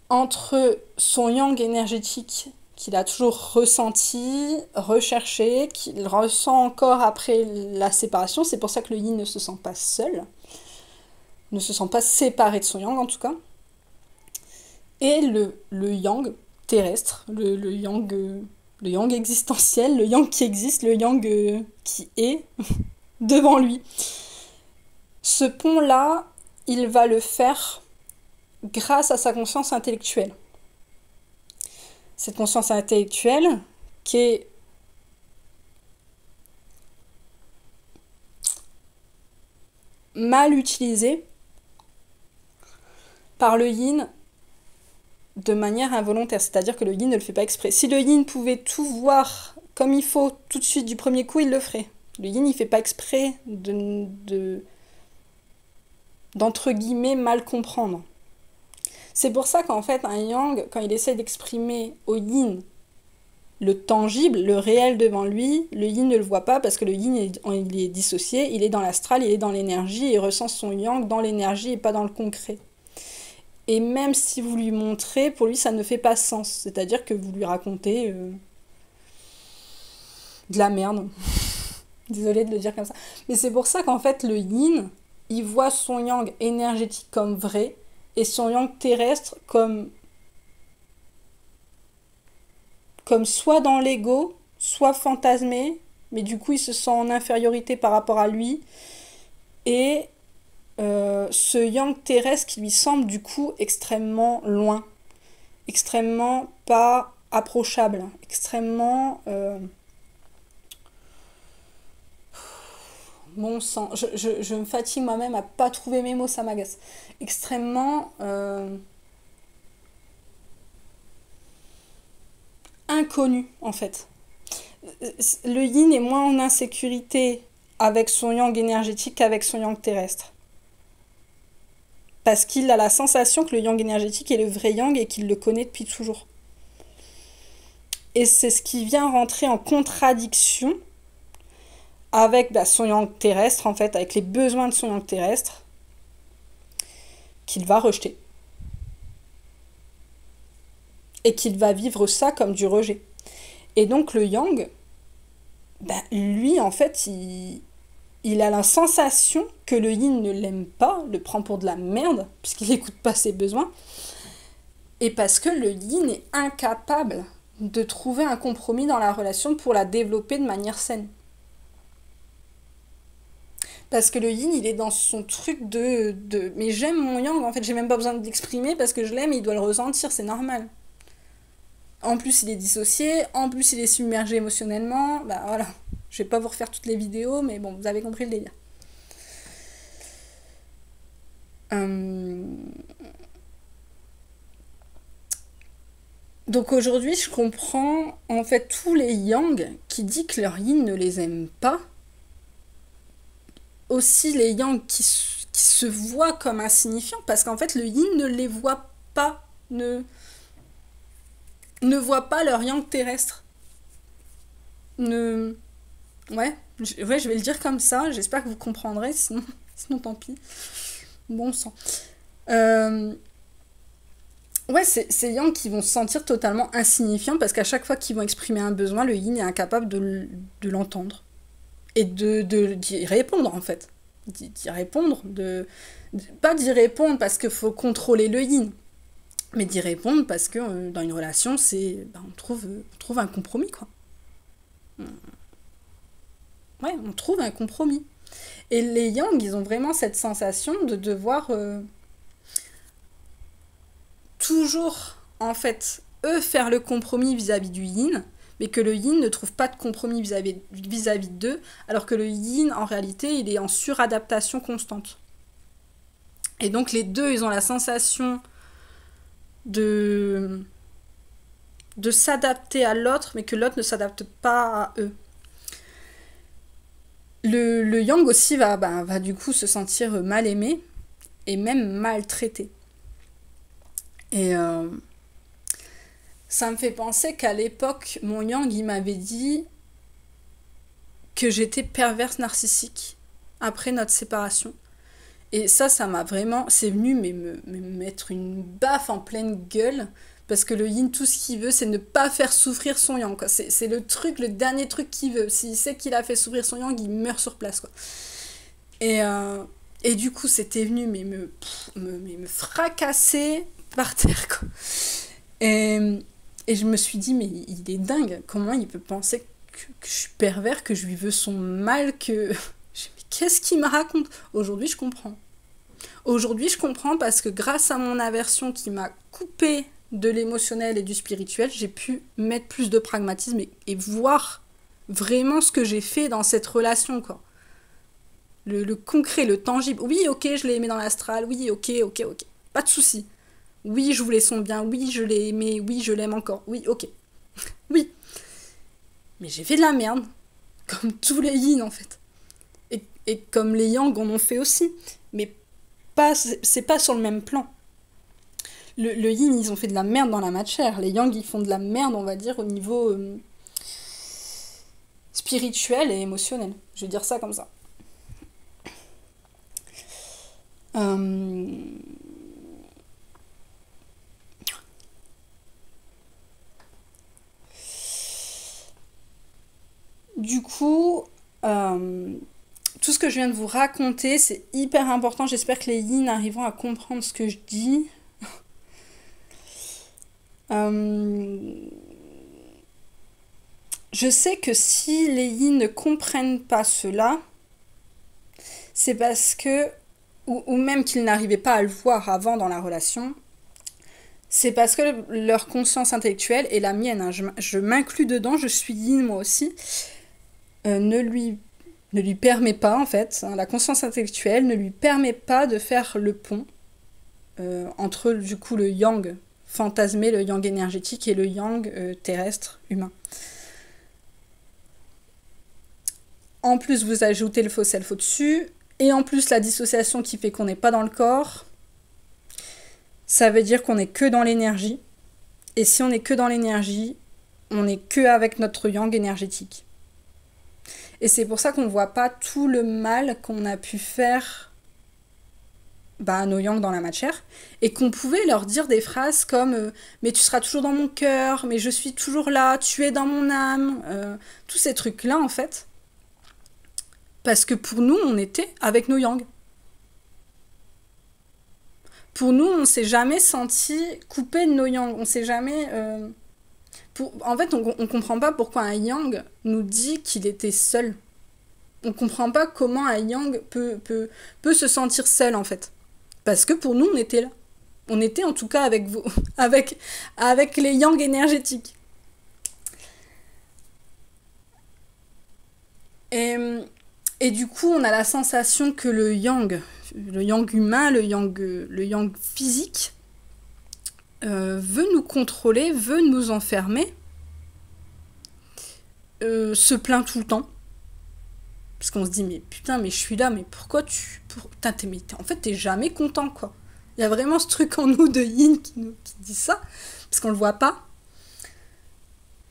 entre son yang énergétique qu'il a toujours ressenti, recherché, qu'il ressent encore après la séparation. C'est pour ça que le yin ne se sent pas seul, ne se sent pas séparé de son yang en tout cas. Et le yang terrestre, le yang existentiel, le yang qui existe, le yang qui est devant lui. Ce pont-là, il va le faire grâce à sa conscience intellectuelle. Cette conscience intellectuelle qui est mal utilisée par le yin de manière involontaire. C'est-à-dire que le yin ne le fait pas exprès. Si le yin pouvait tout voir comme il faut tout de suite du premier coup, il le ferait. Le yin, il fait pas exprès d'entre guillemets mal comprendre. C'est pour ça qu'en fait un yang, quand il essaie d'exprimer au yin le tangible, le réel devant lui, le yin ne le voit pas parce que le yin il est dissocié, il est dans l'astral, il est dans l'énergie, il ressent son yang dans l'énergie et pas dans le concret. Et même si vous lui montrez, pour lui, ça ne fait pas sens. C'est-à-dire que vous lui racontez de la merde. Désolée de le dire comme ça. Mais c'est pour ça qu'en fait, le yin, il voit son yang énergétique comme vrai et son yang terrestre comme soit dans l'ego, soit fantasmé, mais du coup, il se sent en infériorité par rapport à lui. Et ce yang terrestre qui lui semble du coup extrêmement loin, extrêmement pas approchable, extrêmement bon sang. Je me fatigue moi-même à pas trouver mes mots, ça m'agace. Extrêmement inconnu en fait. Le yin est moins en insécurité avec son yang énergétique qu'avec son yang terrestre. Parce qu'il a la sensation que le yang énergétique est le vrai yang et qu'il le connaît depuis toujours. Et c'est ce qui vient rentrer en contradiction avec son yang terrestre, en fait, avec les besoins de son yang terrestre, qu'il va rejeter. Et qu'il va vivre ça comme du rejet. Et donc le yang, lui, en fait, il a la sensation que le yin ne l'aime pas, le prend pour de la merde, puisqu'il n'écoute pas ses besoins, et parce que le yin est incapable de trouver un compromis dans la relation pour la développer de manière saine. Parce que le yin, il est dans son truc de mais j'aime mon yang, en fait, j'ai même pas besoin d'exprimer parce que je l'aime et il doit le ressentir, c'est normal. En plus, il est dissocié, en plus, il est submergé émotionnellement, voilà. Je vais pas vous refaire toutes les vidéos, mais bon, vous avez compris le délire. Donc aujourd'hui, je comprends en fait tous les yang qui disent que leur yin ne les aime pas. Aussi les yang qui se voient comme insignifiants, parce qu'en fait, le yin ne les voit pas, ne voit pas leur yang terrestre. Ouais, je vais le dire comme ça, j'espère que vous comprendrez, sinon tant pis. Bon sang. Ouais, c'est yang qui vont se sentir totalement insignifiants parce qu'à chaque fois qu'ils vont exprimer un besoin, le yin est incapable de l'entendre. Et d'y répondre en fait. D'y répondre, pas d'y répondre parce qu'il faut contrôler le yin, mais d'y répondre parce que dans une relation, on trouve un compromis quoi. Ouais, on trouve un compromis. Et les yang, ils ont vraiment cette sensation de devoir toujours, en fait, eux faire le compromis vis-à-vis du yin, mais que le yin ne trouve pas de compromis vis-à-vis d'eux, alors que le yin, en réalité, il est en suradaptation constante. Et donc les deux, ils ont la sensation de s'adapter à l'autre, mais que l'autre ne s'adapte pas à eux. Le yang aussi va du coup se sentir mal aimé et même maltraité. Et ça me fait penser qu'à l'époque, mon yang, il m'avait dit que j'étais perverse narcissique après notre séparation. Et ça m'a vraiment... C'est venu me mettre une baffe en pleine gueule, parce que le yin, tout ce qu'il veut, c'est ne pas faire souffrir son yang, quoi. C'est le dernier truc qu'il veut. S'il sait qu'il a fait souffrir son yang, il meurt sur place, quoi. Et du coup, c'était venu me fracasser par terre, quoi. Et je me suis dit, mais il est dingue. Comment il peut penser que je suis pervers, que je lui veux son mal, que... Qu'est-ce qu'il me raconte? Aujourd'hui, je comprends. Aujourd'hui, je comprends parce que grâce à mon aversion qui m'a coupé de l'émotionnel et du spirituel, j'ai pu mettre plus de pragmatisme et voir vraiment ce que j'ai fait dans cette relation, quoi. Le concret, le tangible. Oui, ok, je l'ai aimé dans l'astral. Oui, ok. Pas de souci. Oui, je voulais son bien. Oui, je l'ai aimé. Oui, je l'aime encore. Oui, ok. Oui. Mais j'ai fait de la merde. Comme tous les yin, en fait. Et comme les yang en ont fait aussi. Mais c'est pas sur le même plan. Le yin, ils ont fait de la merde dans la matière. Les yang, ils font de la merde, on va dire, au niveau spirituel et émotionnel. Je vais dire ça comme ça. Du coup, tout ce que je viens de vous raconter, c'est hyper important. J'espère que les yin arriveront à comprendre ce que je dis. Euh, je sais que si les yin ne comprennent pas cela, c'est parce que, ou même qu'ils n'arrivaient pas à le voir avant dans la relation, c'est parce que leur conscience intellectuelle, et la mienne, hein, je m'inclus dedans, je suis yin moi aussi, ne lui permet pas, en fait, hein, la conscience intellectuelle ne lui permet pas de faire le pont entre, du coup, le yang fantasmé, le yang énergétique, et le yang terrestre, humain. En plus, vous ajoutez le faux self au-dessus, et en plus, la dissociation qui fait qu'on n'est pas dans le corps, ça veut dire qu'on n'est que dans l'énergie. Et si on n'est que dans l'énergie, on n'est que avec notre yang énergétique. Et c'est pour ça qu'on ne voit pas tout le mal qu'on a pu faire à nos yang dans la matière, et qu'on pouvait leur dire des phrases comme mais tu seras toujours dans mon cœur, mais je suis toujours là, tu es dans mon âme, tous ces trucs-là en fait. Parce que pour nous, on était avec nos yang. Pour nous, on s'est jamais senti coupé de nos yang. On s'est jamais... En fait, on comprend pas pourquoi un yang nous dit qu'il était seul. On comprend pas comment un yang peut se sentir seul, en fait. Parce que pour nous, on était là. On était en tout cas avec vous, avec les yang énergétiques. Et du coup, on a la sensation que le yang humain, le yang physique, veut nous contrôler, veut nous enfermer, se plaint tout le temps. Parce qu'on se dit, mais putain, mais je suis là, mais pourquoi tu... en fait, t'es jamais content, quoi. Il y a vraiment ce truc en nous de yin qui dit ça, parce qu'on le voit pas.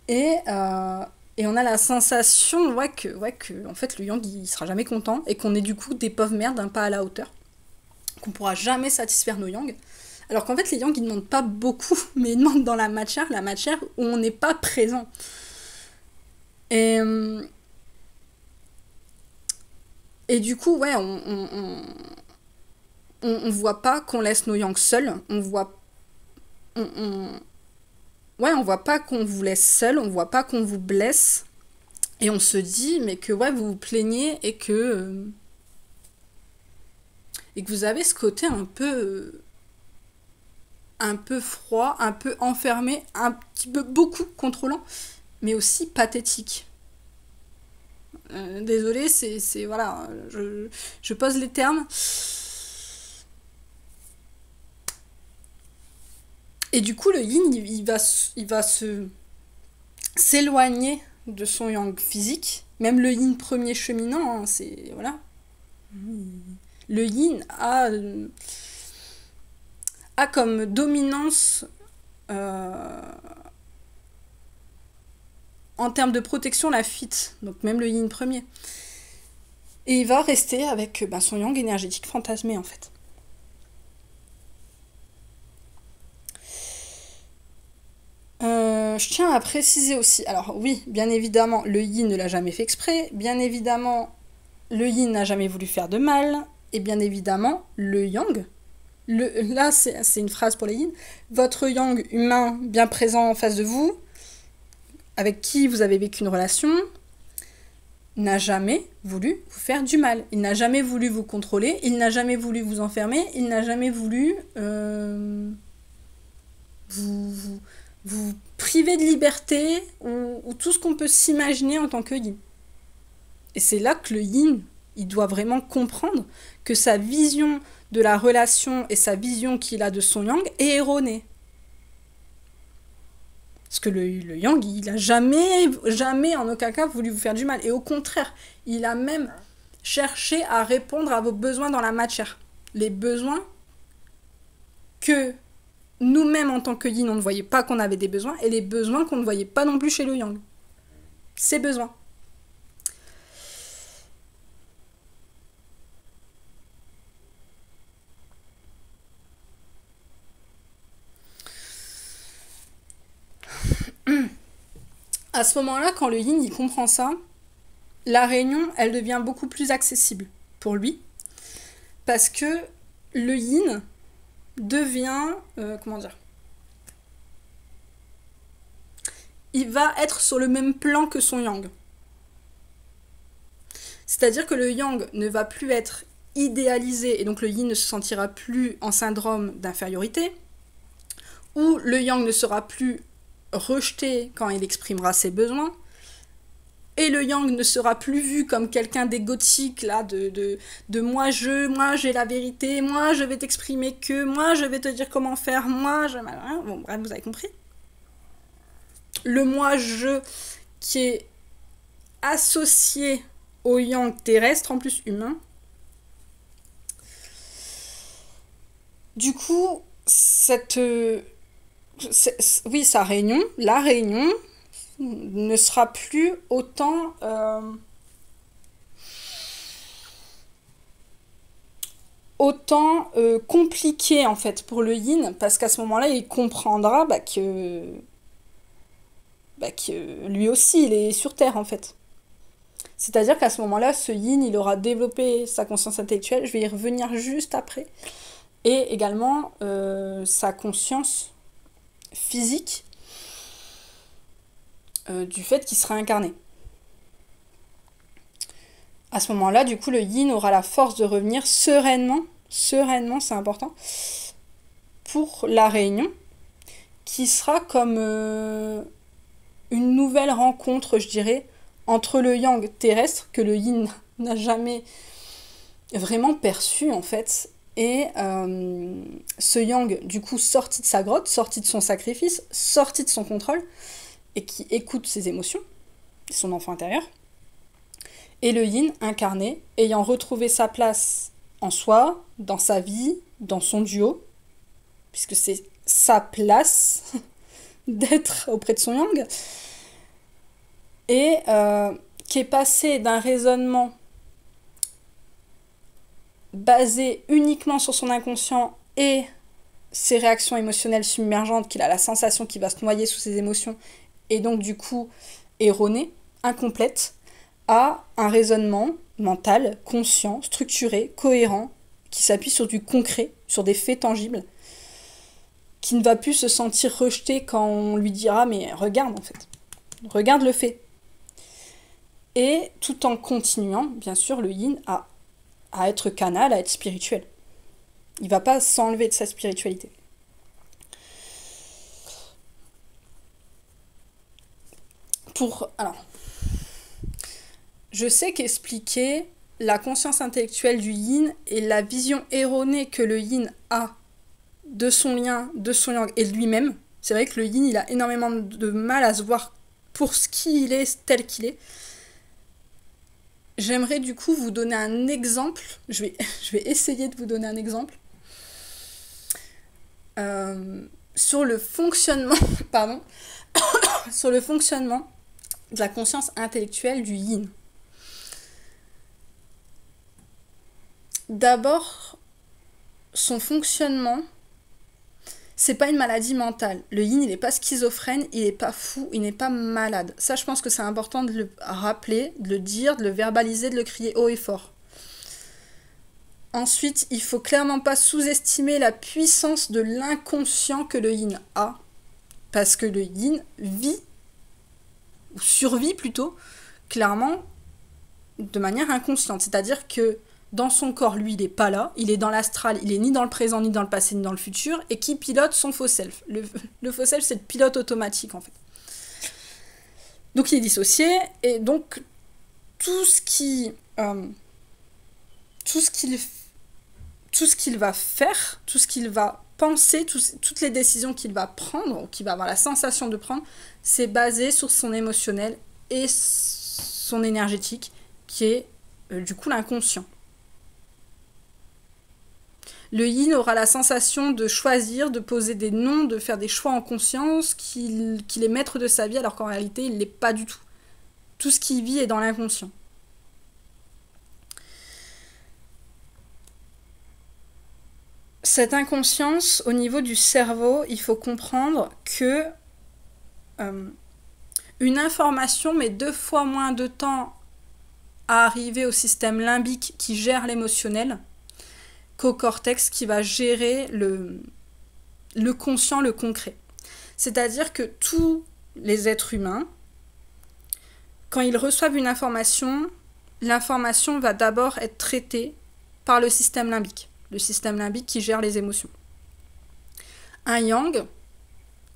Et on a la sensation que en fait, le yang, il sera jamais content, et qu'on est du coup des pauvres merdes, un pas à la hauteur. Qu'on pourra jamais satisfaire nos yang. Alors qu'en fait, les yang, ils demandent pas beaucoup, mais ils demandent dans la matière où on n'est pas présent. Et du coup, ouais, on voit pas qu'on laisse nos yang seuls. On voit pas qu'on vous laisse seul, on voit pas qu'on vous blesse. Et on se dit, mais que ouais, vous vous plaignez et que vous avez ce côté un peu froid, un peu enfermé, un petit peu beaucoup contrôlant, mais aussi pathétique. Désolée, c'est voilà, je pose les termes. Et du coup, le yin, il va s'éloigner de son yang physique. Même le yin premier cheminant, hein, c'est voilà. Le yin a comme dominance en termes de protection la fuite, donc même le yin premier. Et il va rester avec son yang énergétique fantasmé en fait. Je tiens à préciser aussi, alors oui, bien évidemment, le yin ne l'a jamais fait exprès, bien évidemment, le yin n'a jamais voulu faire de mal, et bien évidemment, le yang, là c'est une phrase pour les yin, votre yang humain bien présent en face de vous, avec qui vous avez vécu une relation, n'a jamais voulu vous faire du mal. Il n'a jamais voulu vous contrôler, il n'a jamais voulu vous enfermer, il n'a jamais voulu vous priver de liberté ou tout ce qu'on peut s'imaginer en tant que yin. Et c'est là que le yin, il doit vraiment comprendre que sa vision de la relation et sa vision qu'il a de son yang est erronée. Parce que le yang, il a jamais en aucun cas voulu vous faire du mal. Et au contraire, il a même cherché à répondre à vos besoins dans la matière. Les besoins que nous-mêmes en tant que yin, on ne voyait pas qu'on avait des besoins, et les besoins qu'on ne voyait pas non plus chez le yang. Ces besoins. À ce moment-là, quand le yin il comprend ça, la réunion, elle devient beaucoup plus accessible pour lui, parce que le yin devient, comment dire, il va être sur le même plan que son yang. C'est-à-dire que le yang ne va plus être idéalisé, et donc le yin ne se sentira plus en syndrome d'infériorité, ou le yang ne sera plus rejeté quand il exprimera ses besoins, et le yang ne sera plus vu comme quelqu'un d'égotique, là, de moi j'ai la vérité, moi je vais t'exprimer que, moi je vais te dire comment faire, moi je... Bon, bref, vous avez compris. Le moi je qui est associé au yang terrestre, en plus humain. Du coup, oui, sa réunion, la réunion, ne sera plus autant compliqué en fait pour le yin, parce qu'à ce moment-là il comprendra que lui aussi il est sur Terre en fait. C'est-à-dire qu'à ce moment-là, ce yin il aura développé sa conscience intellectuelle, je vais y revenir juste après, et également sa conscience physique du fait qu'il sera incarné. À ce moment-là, du coup, le yin aura la force de revenir sereinement, c'est important, pour la réunion, qui sera comme une nouvelle rencontre, je dirais, entre le yang terrestre, que le yin n'a jamais vraiment perçu, en fait, et ce yang, du coup, sorti de sa grotte, sorti de son sacrifice, sorti de son contrôle, et qui écoute ses émotions, son enfant intérieur, et le yin incarné, ayant retrouvé sa place en soi, dans sa vie, dans son duo, puisque c'est sa place d'être auprès de son yang, et qui est passé d'un raisonnement basé uniquement sur son inconscient et ses réactions émotionnelles submergentes, qu'il a la sensation qu'il va se noyer sous ses émotions, et donc du coup erronée, incomplète, à un raisonnement mental, conscient, structuré, cohérent, qui s'appuie sur du concret, sur des faits tangibles, qui ne va plus se sentir rejeté quand on lui dira « mais regarde en fait, regarde le fait ». Et tout en continuant, bien sûr, le yin à être canal, à être spirituel. Il ne va pas s'enlever de sa spiritualité. Alors, je sais qu'expliquer la conscience intellectuelle du yin et la vision erronée que le yin a de son lien, de son yang et de lui-même, c'est vrai que le yin, il a énormément de mal à se voir pour ce qu'il est, tel qu'il est. J'aimerais du coup vous donner un exemple. Je vais essayer de vous donner un exemple sur le fonctionnement, sur le fonctionnement de la conscience intellectuelle du yin. D'abord, son fonctionnement, c'est pas une maladie mentale. Le yin, il n'est pas schizophrène, il n'est pas fou, il n'est pas malade. Ça, je pense que c'est important de le rappeler, de le dire, de le verbaliser, de le crier haut et fort. Ensuite, il faut clairement pas sous-estimer la puissance de l'inconscient que le yin a. Parce que le yin vit, ou survit plutôt, clairement, de manière inconsciente. C'est-à-dire que dans son corps, lui, il n'est pas là, il est dans l'astral, il est ni dans le présent, ni dans le passé, ni dans le futur, et qui pilote son faux self. Le faux self, c'est le pilote automatique, en fait. Donc il est dissocié, et donc tout ce qu'il va faire, tout ce qu'il va penser, toutes les décisions qu'il va prendre, ou qu'il va avoir la sensation de prendre, c'est basé sur son émotionnel et son énergétique, qui est du coup l'inconscient. Le yin aura la sensation de choisir, de poser des noms, de faire des choix en conscience, qu'il est maître de sa vie, alors qu'en réalité, il ne l'est pas du tout. Tout ce qu'il vit est dans l'inconscient. Cette inconscience, au niveau du cerveau, il faut comprendre que une information met 2 fois moins de temps à arriver au système limbique qui gère l'émotionnel qu'au cortex qui va gérer le conscient, le concret. C'est-à-dire que tous les êtres humains, quand ils reçoivent une information, l'information va d'abord être traitée par le système limbique qui gère les émotions. Un yang,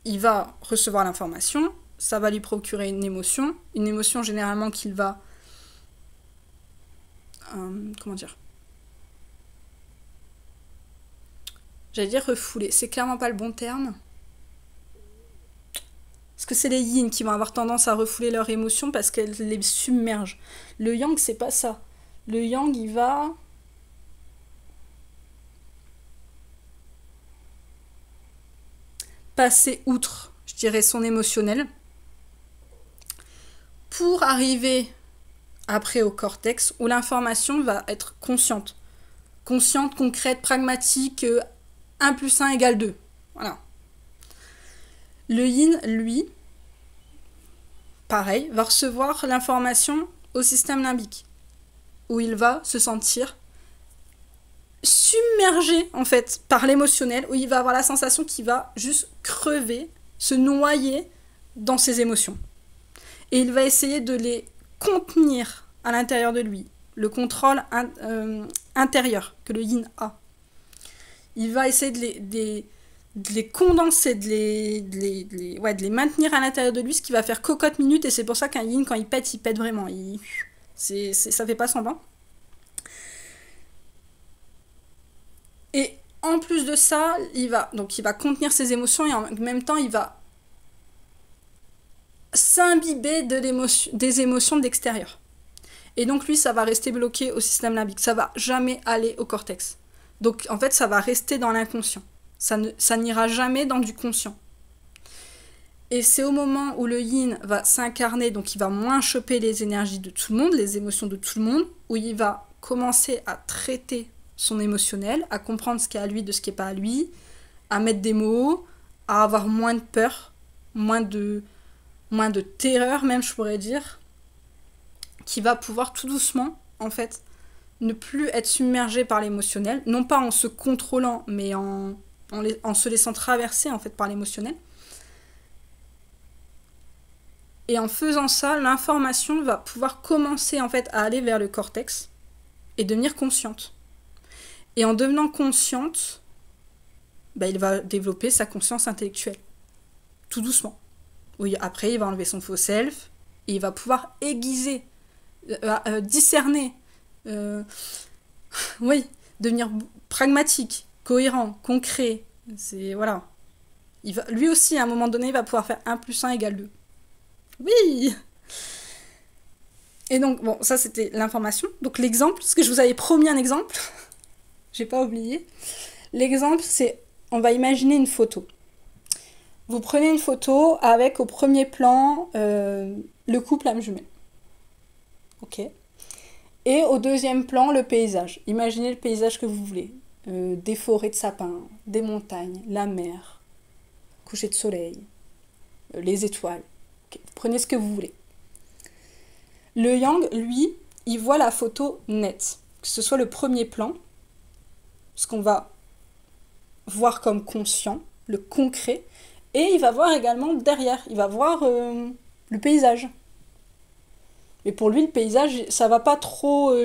il va recevoir l'information, ça va lui procurer une émotion généralement qu'il va... comment dire ? J'allais dire refouler, c'est clairement pas le bon terme. Parce que c'est les yin qui vont avoir tendance à refouler leurs émotions parce qu'elles les submergent. Le yang, c'est pas ça. Le yang, il va... passer outre, je dirais, son émotionnel pour arriver après au cortex où l'information va être consciente. Consciente, concrète, pragmatique, 1 plus 1 égale 2. Voilà. Le yin, lui, pareil, va recevoir l'information au système limbique, où il va se sentir submergé, en fait, par l'émotionnel, où il va avoir la sensation qu'il va juste crever, se noyer dans ses émotions. Et il va essayer de les contenir à l'intérieur de lui, le contrôle intérieur que le yin a. Il va essayer de les condenser, de les maintenir à l'intérieur de lui, ce qui va faire cocotte minute, et c'est pour ça qu'un yin, quand il pète vraiment. Ça fait pas semblant. Et en plus de ça, il va contenir ses émotions, et en même temps, il va s'imbiber des émotions de l'extérieur. Et donc lui, ça va rester bloqué au système limbique. Ça va jamais aller au cortex. Donc en fait, ça va rester dans l'inconscient. Ça n'ira jamais dans du conscient. Et c'est au moment où le yin va s'incarner, donc il va moins choper les énergies de tout le monde, les émotions de tout le monde, où il va commencer à traiter son émotionnel, à comprendre ce qui est à lui de ce qui n'est pas à lui, à mettre des mots, à avoir moins de peur, moins de terreur même, je pourrais dire, qui va pouvoir tout doucement, en fait, ne plus être submergé par l'émotionnel, non pas en se contrôlant, mais en se laissant traverser, en fait, par l'émotionnel. Et en faisant ça, l'information va pouvoir commencer, en fait, à aller vers le cortex et devenir consciente. Et en devenant consciente, il va développer sa conscience intellectuelle, tout doucement. Oui, après, il va enlever son faux self, et il va pouvoir aiguiser, discerner, devenir pragmatique, cohérent, concret. Voilà. Lui aussi, à un moment donné, il va pouvoir faire 1 plus 1 égale 2. Oui! Et donc, bon, ça c'était l'information. Donc l'exemple, parce que je vous avais promis un exemple, j'ai pas oublié. L'exemple, c'est, on va imaginer une photo. Vous prenez une photo avec au premier plan le couple âme jumelle. Ok. Et au deuxième plan, le paysage. Imaginez le paysage que vous voulez. Des forêts de sapins, des montagnes, la mer, coucher de soleil, les étoiles. Okay. Vous prenez ce que vous voulez. Le yang, lui, il voit la photo nette. Que ce soit le premier plan, ce qu'on va voir comme conscient, le concret, et il va voir également derrière, il va voir le paysage. Mais pour lui, le paysage, ça va pas trop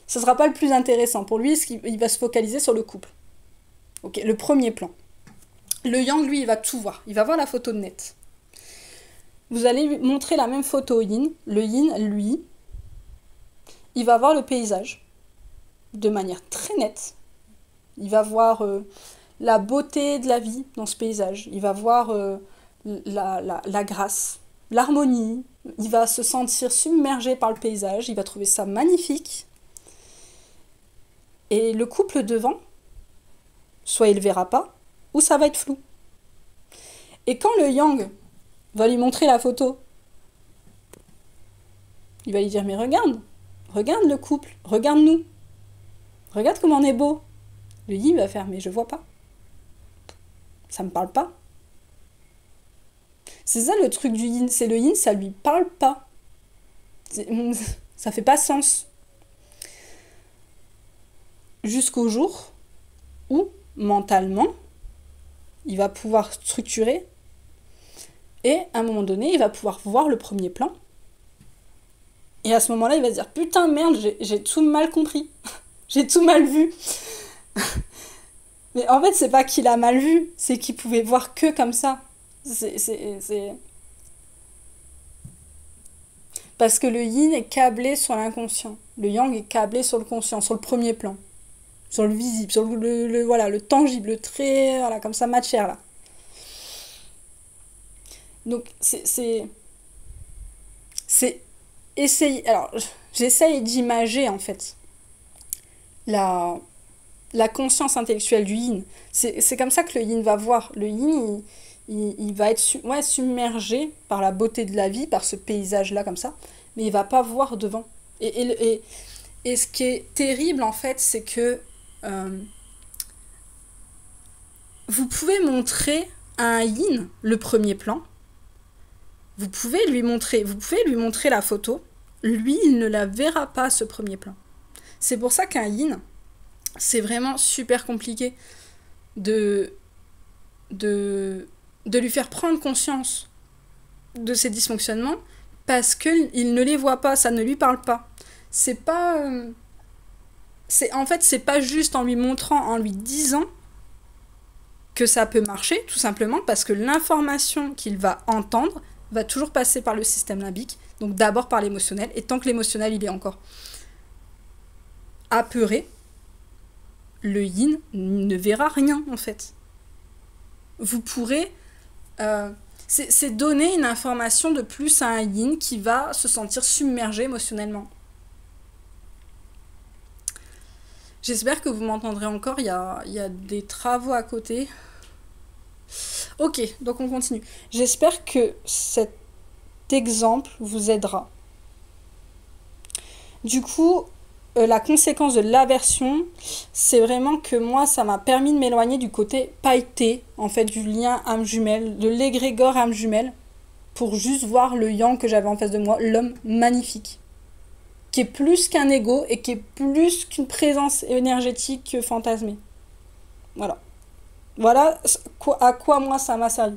ça sera pas le plus intéressant. Pour lui, il va se focaliser sur le couple. Ok, le premier plan. Le yang, lui, il va tout voir. Il va voir la photo nette. Vous allez lui montrer la même photo au yin. Le yin, lui, il va voir le paysage de manière très nette. Il va voir la beauté de la vie dans ce paysage. Il va voir la grâce, l'harmonie. Il va se sentir submergé par le paysage. Il va trouver ça magnifique. Et le couple devant, soit il ne le verra pas, ou ça va être flou. Et quand le yang va lui montrer la photo, il va lui dire, mais regarde le couple, regarde-nous, regarde comment on est beau. Le yin va faire, mais je vois pas. Ça me parle pas. C'est ça le truc du yin, c'est le yin, ça lui parle pas. Ça fait pas sens. Jusqu'au jour où, mentalement, il va pouvoir structurer et à un moment donné, il va pouvoir voir le premier plan. Et à ce moment-là, il va se dire « Putain, merde, j'ai tout mal compris. J'ai tout mal vu. » Mais en fait, c'est pas qu'il a mal vu, c'est qu'il pouvait voir que comme ça. C'est... Parce que le yin est câblé sur l'inconscient. Le yang est câblé sur le conscient, sur le premier plan. Sur le visible, sur voilà, le tangible, le très... Voilà, comme ça, matière, là. Donc, c'est essayer... Alors, j'essaye d'imager, en fait, la conscience intellectuelle du yin. C'est comme ça que le yin va voir. Le yin, il va être submergé par la beauté de la vie, par ce paysage-là, comme ça, mais il va pas voir devant. Et ce qui est terrible, en fait, c'est que vous pouvez montrer à un yin le premier plan, vous pouvez lui montrer la photo, lui, il ne la verra pas, ce premier plan. C'est pour ça qu'un yin, c'est vraiment super compliqué de lui faire prendre conscience de ses dysfonctionnements parce qu'il ne les voit pas, ça ne lui parle pas. C'est pas... en fait, c'est pas juste en lui montrant, en lui disant que ça peut marcher, tout simplement parce que l'information qu'il va entendre va toujours passer par le système limbique, donc d'abord par l'émotionnel, et tant que l'émotionnel il est encore apeuré, le yin ne verra rien, en fait. Vous pourrez... c'est donner une information de plus à un yin qui va se sentir submergé émotionnellement. J'espère que vous m'entendrez encore, il y a des travaux à côté. Ok, donc on continue. J'espère que cet exemple vous aidera. Du coup... la conséquence de l'aversion, c'est vraiment que moi, ça m'a permis de m'éloigner du côté pailleté, en fait, du lien âme jumelle, de l'égrégore âme jumelle, pour juste voir le yang que j'avais en face de moi, l'homme magnifique, qui est plus qu'un ego et qui est plus qu'une présence énergétique fantasmée. Voilà. Voilà à quoi moi ça m'a servi.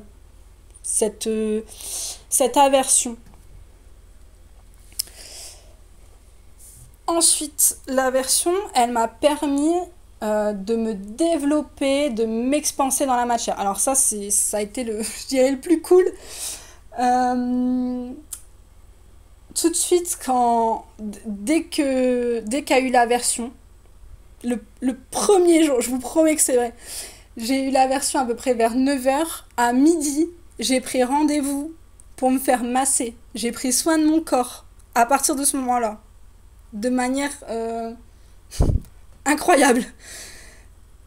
Cette aversion. Ensuite, l'aversion, elle m'a permis de me développer, de m'expanser dans la matière. Alors ça a été je dirais, le plus cool. Tout de suite, dès qu'il y a eu l'aversion, le premier jour, je vous promets que c'est vrai, j'ai eu l'aversion à peu près vers 9h, à midi, j'ai pris rendez-vous pour me faire masser. J'ai pris soin de mon corps à partir de ce moment-là. De manière incroyable.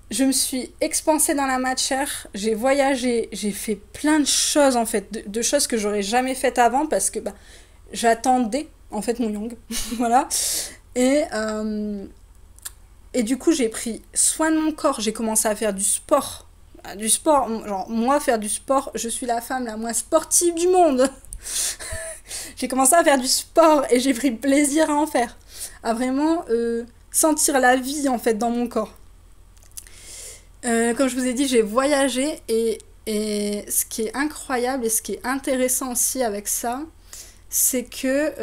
Je me suis expansée dans la matière, j'ai voyagé, j'ai fait plein de choses en fait, de choses que j'aurais jamais faites avant parce que j'attendais en fait mon yang. Voilà. Et du coup j'ai pris soin de mon corps, j'ai commencé à faire du sport. Du sport, genre moi faire du sport, je suis la femme la moins sportive du monde. J'ai commencé à faire du sport et j'ai pris plaisir à en faire. À vraiment sentir la vie en fait dans mon corps. Comme je vous ai dit, j'ai voyagé et ce qui est incroyable et ce qui est intéressant aussi avec ça, c'est que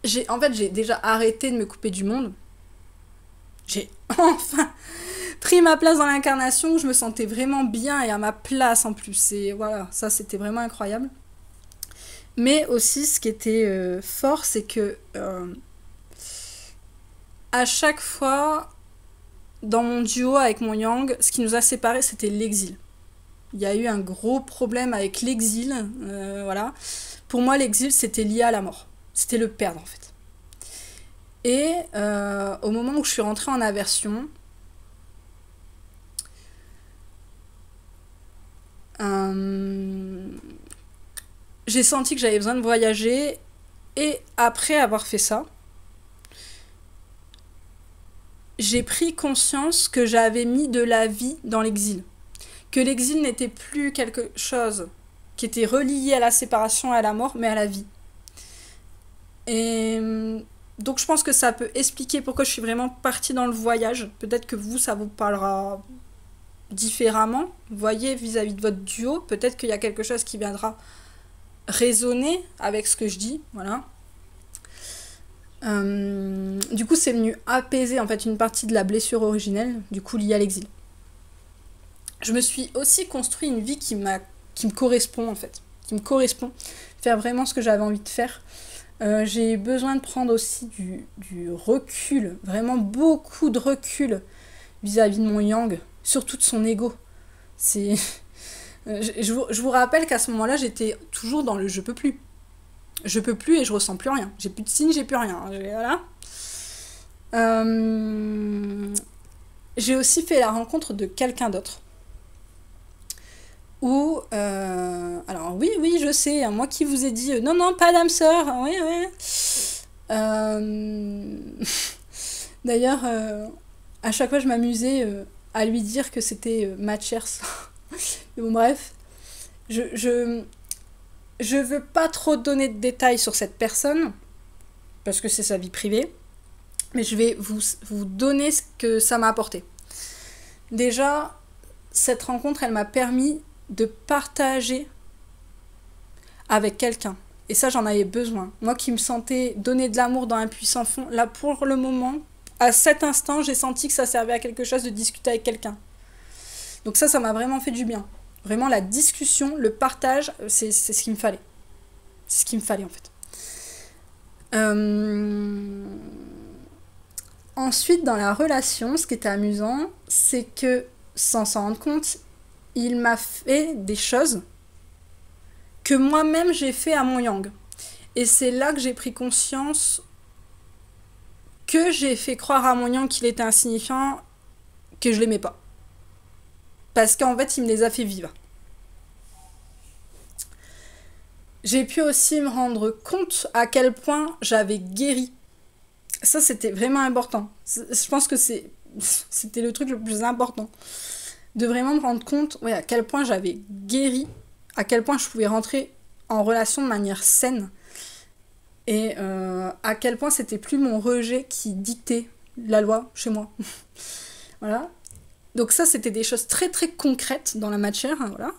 j'ai déjà arrêté de me couper du monde. J'ai enfin pris ma place dans l'incarnation où je me sentais vraiment bien et à ma place en plus. Et voilà, ça c'était vraiment incroyable. Mais aussi, ce qui était fort, c'est que à chaque fois, dans mon duo avec mon yang, ce qui nous a séparés, c'était l'exil. Il y a eu un gros problème avec l'exil. Voilà. Pour moi, l'exil, c'était lié à la mort. C'était le perdre, en fait. Et au moment où je suis rentrée en aversion, j'ai senti que j'avais besoin de voyager. Et après avoir fait ça, j'ai pris conscience que j'avais mis de la vie dans l'exil. Que l'exil n'était plus quelque chose qui était relié à la séparation et à la mort, mais à la vie. Et donc je pense que ça peut expliquer pourquoi je suis vraiment partie dans le voyage. Peut-être que vous, ça vous parlera différemment. Vous voyez, vis-à-vis de votre duo, peut-être qu'il y a quelque chose qui viendra résonner avec ce que je dis. Voilà. Du coup, c'est venu apaiser en fait une partie de la blessure originelle, du coup liée à l'exil. Je me suis aussi construit une vie qui me correspond en fait, qui me correspond, faire vraiment ce que j'avais envie de faire. J'ai besoin de prendre aussi du recul, vraiment beaucoup de recul vis-à-vis de mon yang, surtout de son ego. C'est, je vous rappelle qu'à ce moment-là, j'étais toujours dans le je peux plus. Je peux plus et je ressens plus rien. J'ai plus de signes, j'ai plus rien. Voilà. J'ai aussi fait la rencontre de quelqu'un d'autre. Ou alors oui, je sais, hein, moi qui vous ai dit non, non, pas d'âme sœur, oui, oui. D'ailleurs, à chaque fois, je m'amusais à lui dire que c'était ma chère sœur. Mais bon, bref, je veux pas trop donner de détails sur cette personne, parce que c'est sa vie privée, mais je vais vous donner ce que ça m'a apporté. Déjà, cette rencontre, elle m'a permis de partager avec quelqu'un. Et ça, j'en avais besoin. Moi qui me sentais donner de l'amour dans un puissant fond, là, pour le moment, à cet instant, j'ai senti que ça servait à quelque chose de discuter avec quelqu'un. Donc ça m'a vraiment fait du bien. Vraiment, la discussion, le partage, c'est ce qu'il me fallait. C'est ce qu'il me fallait, en fait. Ensuite, dans la relation, ce qui était amusant, c'est que, sans s'en rendre compte, il m'a fait des choses que moi-même j'ai fait à mon yang. Et c'est là que j'ai pris conscience que j'ai fait croire à mon yang qu'il était insignifiant, que je l'aimais pas. Parce qu'en fait, il me les a fait vivre. J'ai pu aussi me rendre compte à quel point j'avais guéri. Ça, c'était vraiment important. Je pense que c'était le truc le plus important. De vraiment me rendre compte à quel point j'avais guéri, à quel point je pouvais rentrer en relation de manière saine, et à quel point c'était plus mon rejet qui dictait la loi chez moi. Voilà. Donc ça, c'était des choses très très concrètes dans la matière. Hein, voilà.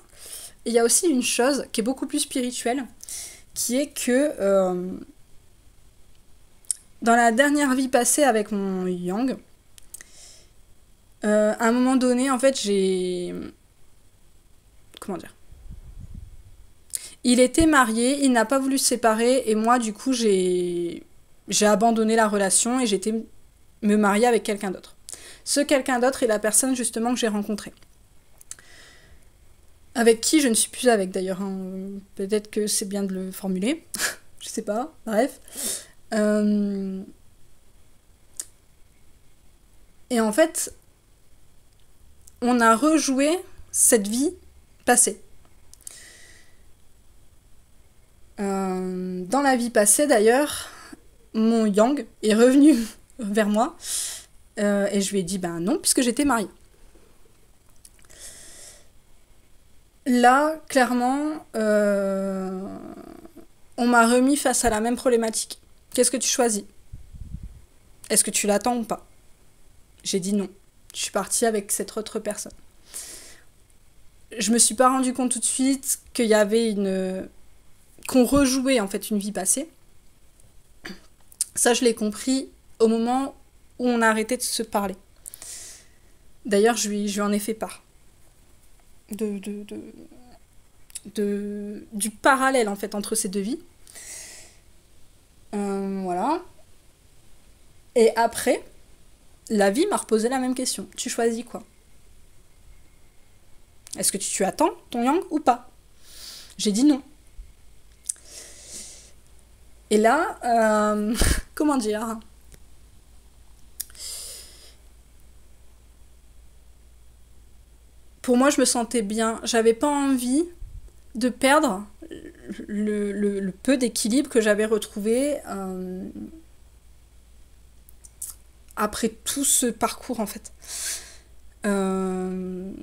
Et il y a aussi une chose qui est beaucoup plus spirituelle, qui est que dans la dernière vie passée avec mon yang, à un moment donné, en fait, comment dire, il était marié, il n'a pas voulu se séparer, et moi, du coup, j'ai abandonné la relation et j'étais me marier avec quelqu'un d'autre. Ce quelqu'un d'autre est la personne, justement, que j'ai rencontrée. Avec qui je ne suis plus avec, d'ailleurs. Hein. Peut-être que c'est bien de le formuler. Je sais pas. Bref. Et en fait, on a rejoué cette vie passée. Dans la vie passée d'ailleurs, mon yang est revenu vers moi et je lui ai dit ben non puisque j'étais mariée. Là, clairement, on m'a remis face à la même problématique. Qu'est-ce que tu choisis? Est-ce que tu l'attends ou pas? J'ai dit non. Je suis partie avec cette autre personne. Je me suis pas rendu compte tout de suite qu'il y avait qu'on rejouait en fait une vie passée. Ça, je l'ai compris au moment où on a arrêté de se parler. D'ailleurs, je lui en ai fait part. Du parallèle en fait entre ces deux vies. Voilà. Et après, la vie m'a reposé la même question. Tu choisis quoi? Est-ce que tu attends ton yang ou pas? J'ai dit non. Et là, comment dire? Pour moi, je me sentais bien. J'avais pas envie de perdre le peu d'équilibre que j'avais retrouvé après tout ce parcours, en fait. Comme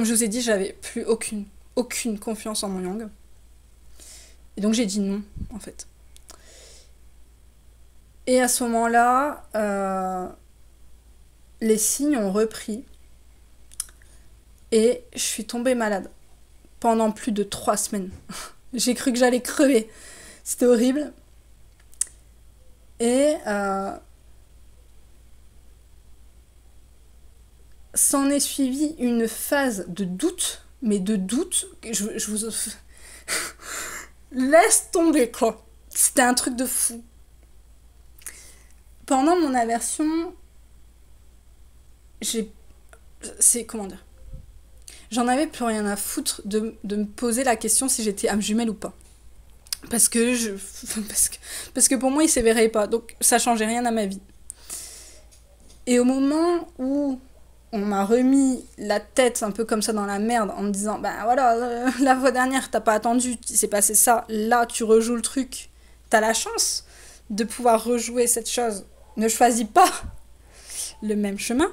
je vous ai dit, j'avais plus aucune confiance en mon yang. Et donc j'ai dit non, en fait. Et à ce moment-là, les signes ont repris et je suis tombée malade pendant plus de 3 semaines. J'ai cru que j'allais crever. C'était horrible. Et s'en est suivi une phase de doute, mais de doute, je vous... Laisse tomber, quoi. C'était un truc de fou. Pendant mon aversion, j'ai... C'est... Comment dire? J'en avais plus rien à foutre de me poser la question si j'étais âme jumelle ou pas. Parce que, parce que pour moi, il s'éveillerait pas. Donc, ça changeait rien à ma vie. Et au moment où on m'a remis la tête un peu comme ça dans la merde en me disant, ben voilà, la fois dernière, t'as pas attendu, il s'est passé ça, là, tu rejoues le truc. T'as la chance de pouvoir rejouer cette chose. Ne choisis pas le même chemin.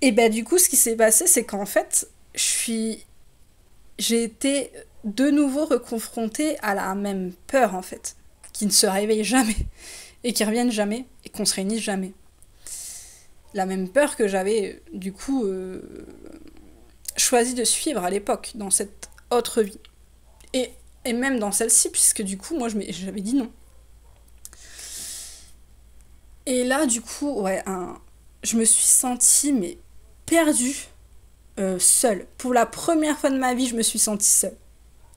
Et ben du coup, ce qui s'est passé, c'est qu'en fait, j'ai été de nouveau reconfrontée à la même peur, en fait, qui ne se réveille jamais, et qui revienne jamais, et qu'on se réunisse jamais. La même peur que j'avais, du coup, choisi de suivre à l'époque, dans cette autre vie. Et, et même dans celle-ci, puisque du coup, moi, j'avais dit non. Et là, du coup, ouais, je me suis sentie, mais perdue, seule. Pour la première fois de ma vie, je me suis sentie seule.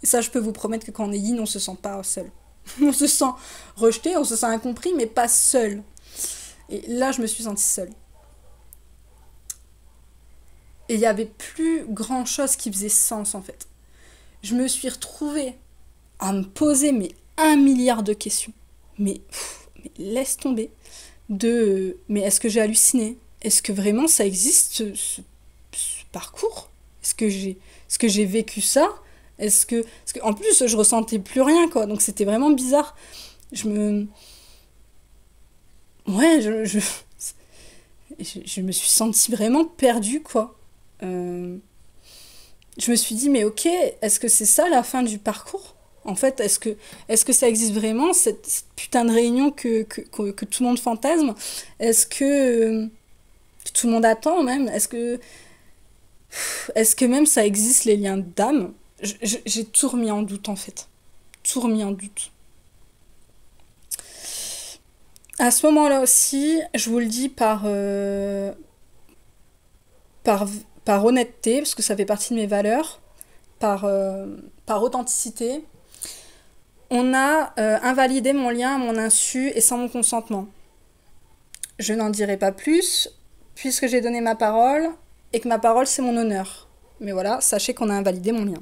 Et ça, je peux vous promettre que quand on est yin, on se sent pas seul. On se sent rejeté, on se sent incompris, mais pas seul. Et là, je me suis sentie seule. Et il n'y avait plus grand chose qui faisait sens, en fait. Je me suis retrouvée à me poser, mais 1 milliard de questions. Mais laisse tomber. Mais est-ce que j'ai halluciné? Est-ce que vraiment ça existe, ce parcours? Est-ce que j'ai vécu ça? Parce que en plus je ressentais plus rien, quoi, donc c'était vraiment bizarre. Je me ouais je me suis sentie vraiment perdue, quoi. Euh, je me suis dit, mais ok, est-ce que c'est ça la fin du parcours? En fait, est-ce que ça existe vraiment, cette putain de réunion que tout le monde fantasme? Est-ce que tout le monde attend même? Est-ce que même ça existe, les liens d'âme? J'ai tout remis en doute, en fait. Tout remis en doute. À ce moment-là aussi, je vous le dis par, par honnêteté, parce que ça fait partie de mes valeurs, par authenticité, on a invalidé mon lien à mon insu et sans mon consentement. Je n'en dirai pas plus, puisque j'ai donné ma parole, et que ma parole c'est mon honneur. Mais voilà, sachez qu'on a invalidé mon lien.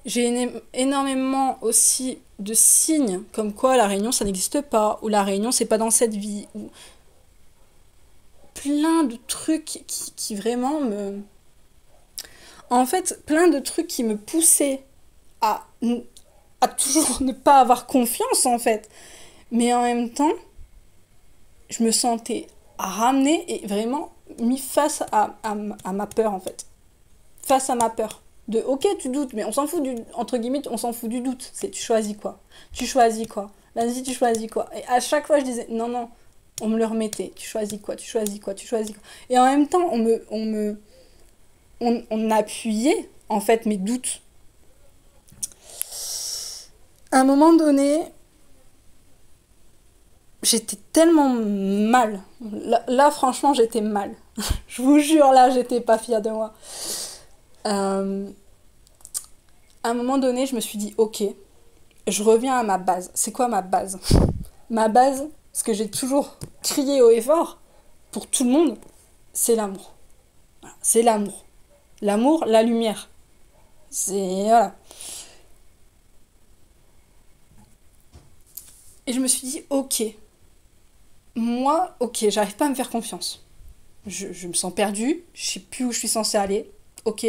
J'ai énormément aussi de signes comme quoi la réunion ça n'existe pas, ou la réunion c'est pas dans cette vie, ou plein de trucs qui vraiment me... En fait, plein de trucs qui me poussaient à, à toujours ne pas avoir confiance, en fait. Mais en même temps, je me sentais ramenée et vraiment mis face à ma peur, en fait. Face à ma peur. De ok, tu doutes, mais on s'en fout du. Entre guillemets, on s'en fout du doute. C'est tu choisis quoi. Tu choisis quoi. Vas-y, tu choisis quoi. Et à chaque fois, je disais non, non. On me le remettait. Tu choisis quoi. Tu choisis quoi. Tu choisis quoi. Et en même temps, on appuyait, en fait, mes doutes. À un moment donné, j'étais tellement mal. Là, franchement, j'étais mal. Je vous jure, là, j'étais pas fière de moi. À un moment donné, je me suis dit, ok, je reviens à ma base. C'est quoi ma base? Ma base, ce que j'ai toujours crié haut et fort, pour tout le monde, c'est l'amour. Voilà, c'est l'amour. L'amour, la lumière. C'est... Voilà. Et je me suis dit, ok, moi, ok, j'arrive pas à me faire confiance. Je me sens perdue, je sais plus où je suis censée aller. Ok,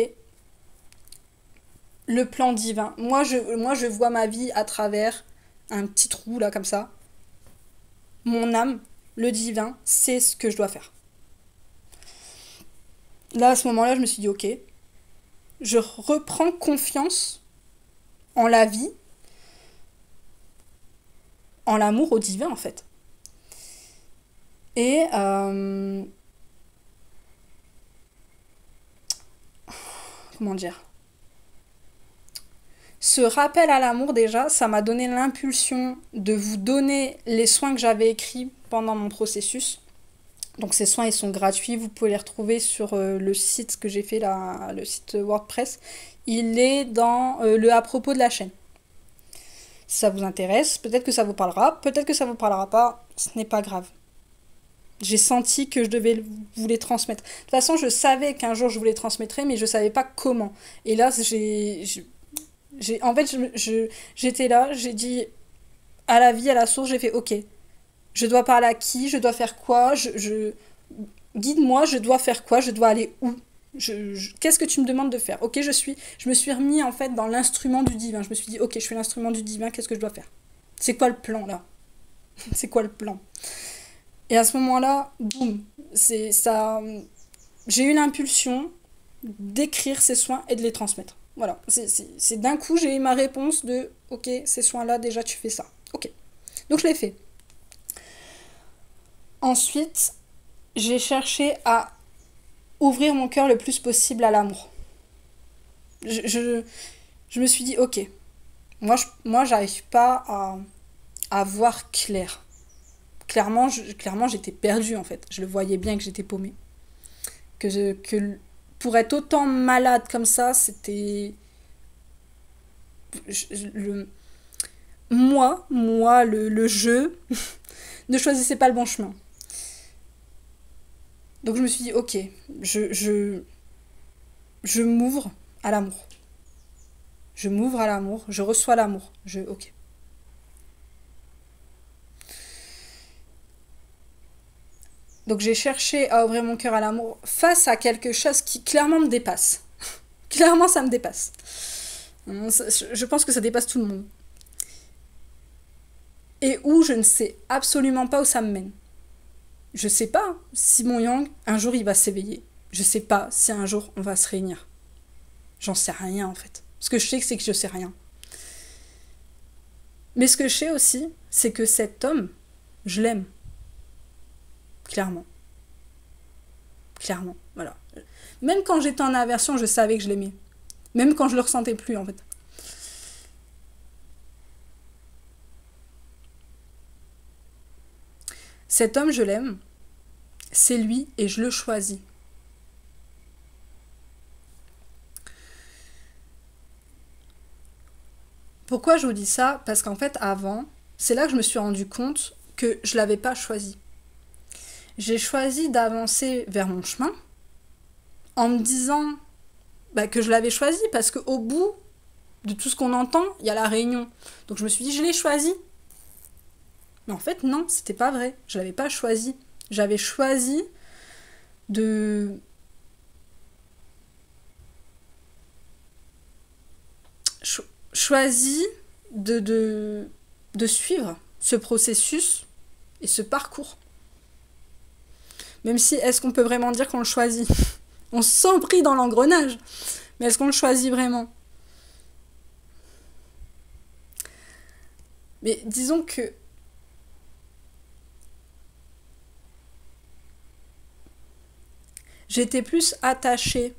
le plan divin. Moi, je vois ma vie à travers un petit trou, là, comme ça. Mon âme, le divin, c'est ce que je dois faire. Là, à ce moment-là, je me suis dit, ok, je reprends confiance en la vie, en l'amour, au divin en fait. Et comment dire, ce rappel à l'amour déjà, ça m'a donné l'impulsion de vous donner les soins que j'avais écrits pendant mon processus. Donc ces soins, ils sont gratuits, vous pouvez les retrouver sur le site que j'ai fait, là, le site WordPress. Il est dans le à propos de la chaîne. Si ça vous intéresse, peut-être que ça vous parlera, peut-être que ça vous parlera pas, ce n'est pas grave. J'ai senti que je devais vous les transmettre. De toute façon, je savais qu'un jour je vous les transmettrais, mais je savais pas comment. Et là, en fait, j'étais là, j'ai dit à la vie, à la source, j'ai fait OK. Je dois parler à qui? Je dois faire quoi? Guide-moi, je dois faire quoi? Je dois aller où? Qu'est-ce que tu me demandes de faire? Ok, je me suis remis en fait dans l'instrument du divin. Je me suis dit, ok, je suis l'instrument du divin, qu'est-ce que je dois faire? C'est quoi le plan là? C'est quoi le plan? Et à ce moment-là, boum, c'est ça. J'ai eu l'impulsion d'écrire ces soins et de les transmettre. Voilà, c'est d'un coup, j'ai eu ma réponse de, ok, ces soins-là, déjà tu fais ça. Ok, donc je l'ai fait. Ensuite, j'ai cherché à ouvrir mon cœur le plus possible à l'amour. Je me suis dit, ok, moi j'arrive pas à voir clair. Clairement, j'étais perdue en fait. Je le voyais bien que j'étais paumée. Que pour être autant malade comme ça, c'était... le jeu, ne choisissait pas le bon chemin. Donc je me suis dit, ok, je m'ouvre à l'amour. Je m'ouvre à l'amour, je reçois l'amour. Ok. Donc j'ai cherché à ouvrir mon cœur à l'amour face à quelque chose qui clairement me dépasse. Clairement, ça me dépasse. Je pense que ça dépasse tout le monde. Et où je ne sais absolument pas où ça me mène. Je sais pas si mon yang, un jour, il va s'éveiller. Je sais pas si un jour, on va se réunir. J'en sais rien, en fait. Ce que je sais, c'est que je sais rien. Mais ce que je sais aussi, c'est que cet homme, je l'aime. Clairement. Clairement, voilà. Même quand j'étais en aversion, je savais que je l'aimais. Même quand je le ressentais plus, en fait. Cet homme, je l'aime. C'est lui et je le choisis. Pourquoi je vous dis ça? Parce qu'en fait, avant, c'est là que je me suis rendu compte que je ne l'avais pas choisi. J'ai choisi d'avancer vers mon chemin en me disant que je l'avais choisi parce qu'au bout de tout ce qu'on entend, il y a la réunion. Donc je me suis dit, je l'ai choisi. Mais en fait, non, c'était pas vrai. Je l'avais pas choisi. J'avais choisi de... choisi de suivre ce processus et ce parcours. Même si, est-ce qu'on peut vraiment dire qu'on le choisit? On se sent pris dans l'engrenage. Mais est-ce qu'on le choisit vraiment? Mais disons que j'étais plus attachée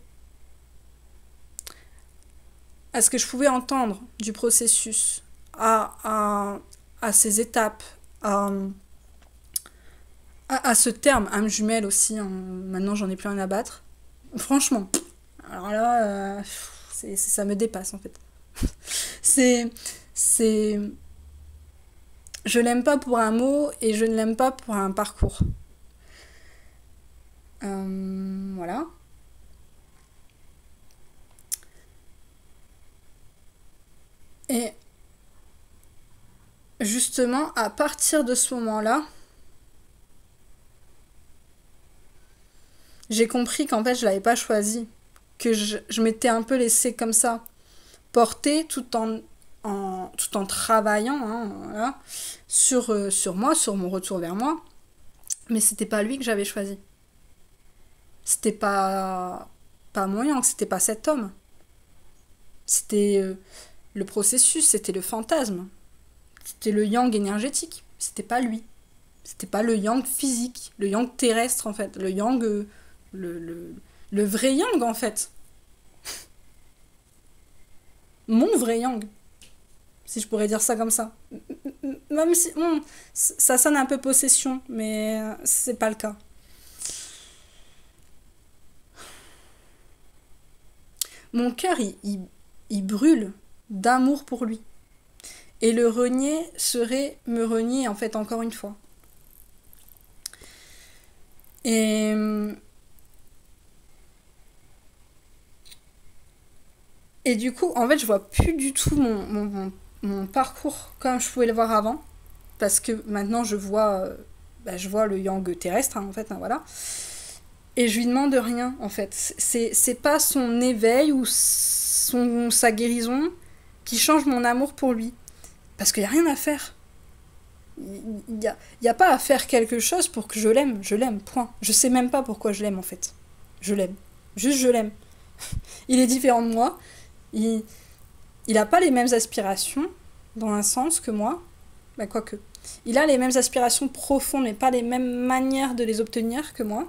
à ce que je pouvais entendre du processus, à ces étapes, à ce terme, âme jumelle aussi, hein. Maintenant j'en ai plus rien à battre. Franchement, alors là, ça me dépasse en fait. c'est, c'est, je l'aime pas pour un mot et je ne l'aime pas pour un parcours. Voilà. Et justement, à partir de ce moment-là, j'ai compris qu'en fait, je l'avais pas choisi. Que je m'étais un peu laissée comme ça, porter tout en travaillant, hein, voilà, sur moi, sur mon retour vers moi. Mais c'était pas lui que j'avais choisi. C'était pas mon yang, c'était pas cet homme. C'était le processus, c'était le fantasme. C'était le yang énergétique. C'était pas lui. C'était pas le yang physique, le yang terrestre en fait, le yang, le vrai yang en fait. Mon vrai yang, si je pourrais dire ça comme ça. Même si ça sonne un peu possession, mais c'est pas le cas. Mon cœur, il brûle d'amour pour lui. Et le renier serait me renier en fait encore une fois. Et du coup, en fait, je vois plus du tout mon parcours comme je pouvais le voir avant. Parce que maintenant, je vois le yang terrestre, hein, en fait, hein, voilà. Et je lui demande rien, en fait. C'est pas son éveil ou sa guérison qui change mon amour pour lui. Parce qu'il n'y a rien à faire. Il y a pas à faire quelque chose pour que je l'aime, point. Je sais même pas pourquoi je l'aime en fait. Je l'aime. Juste je l'aime. Il est différent de moi. Il a pas les mêmes aspirations, dans un sens, que moi. Bah quoique. Il a les mêmes aspirations profondes, mais pas les mêmes manières de les obtenir que moi.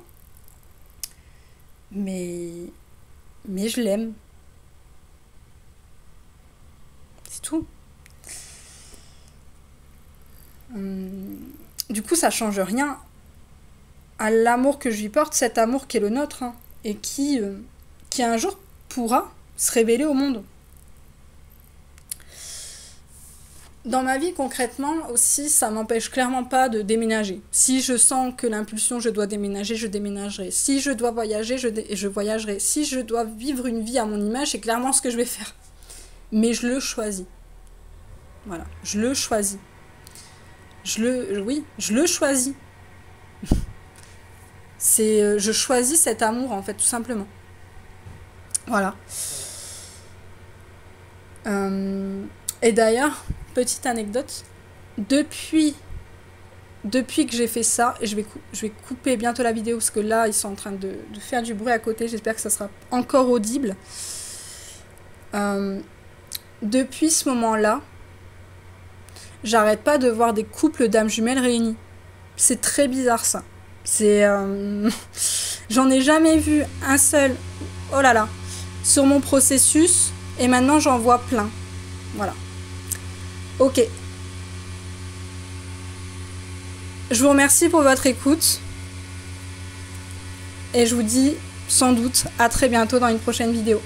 Mais je l'aime. C'est tout. Du coup, ça change rien à l'amour que je lui porte, cet amour qui est le nôtre, hein, et qui un jour pourra se révéler au monde. Dans ma vie, concrètement, aussi, ça m'empêche clairement pas de déménager. Si je sens que l'impulsion, je dois déménager, je déménagerai. Si je dois voyager, je voyagerai. Si je dois vivre une vie à mon image, c'est clairement ce que je vais faire. Mais je le choisis. Voilà, je le choisis. Je le choisis. Je choisis cet amour, en fait, tout simplement. Voilà. Et d'ailleurs, petite anecdote, depuis que j'ai fait ça, et je vais couper bientôt la vidéo, parce que là, ils sont en train de faire du bruit à côté, j'espère que ça sera encore audible. Depuis ce moment-là, j'arrête pas de voir des couples d'âmes jumelles réunis. C'est très bizarre ça. J'en ai jamais vu un seul, oh là là, sur mon processus, et maintenant j'en vois plein. Voilà. Ok. Je vous remercie pour votre écoute. Et je vous dis sans doute à très bientôt dans une prochaine vidéo.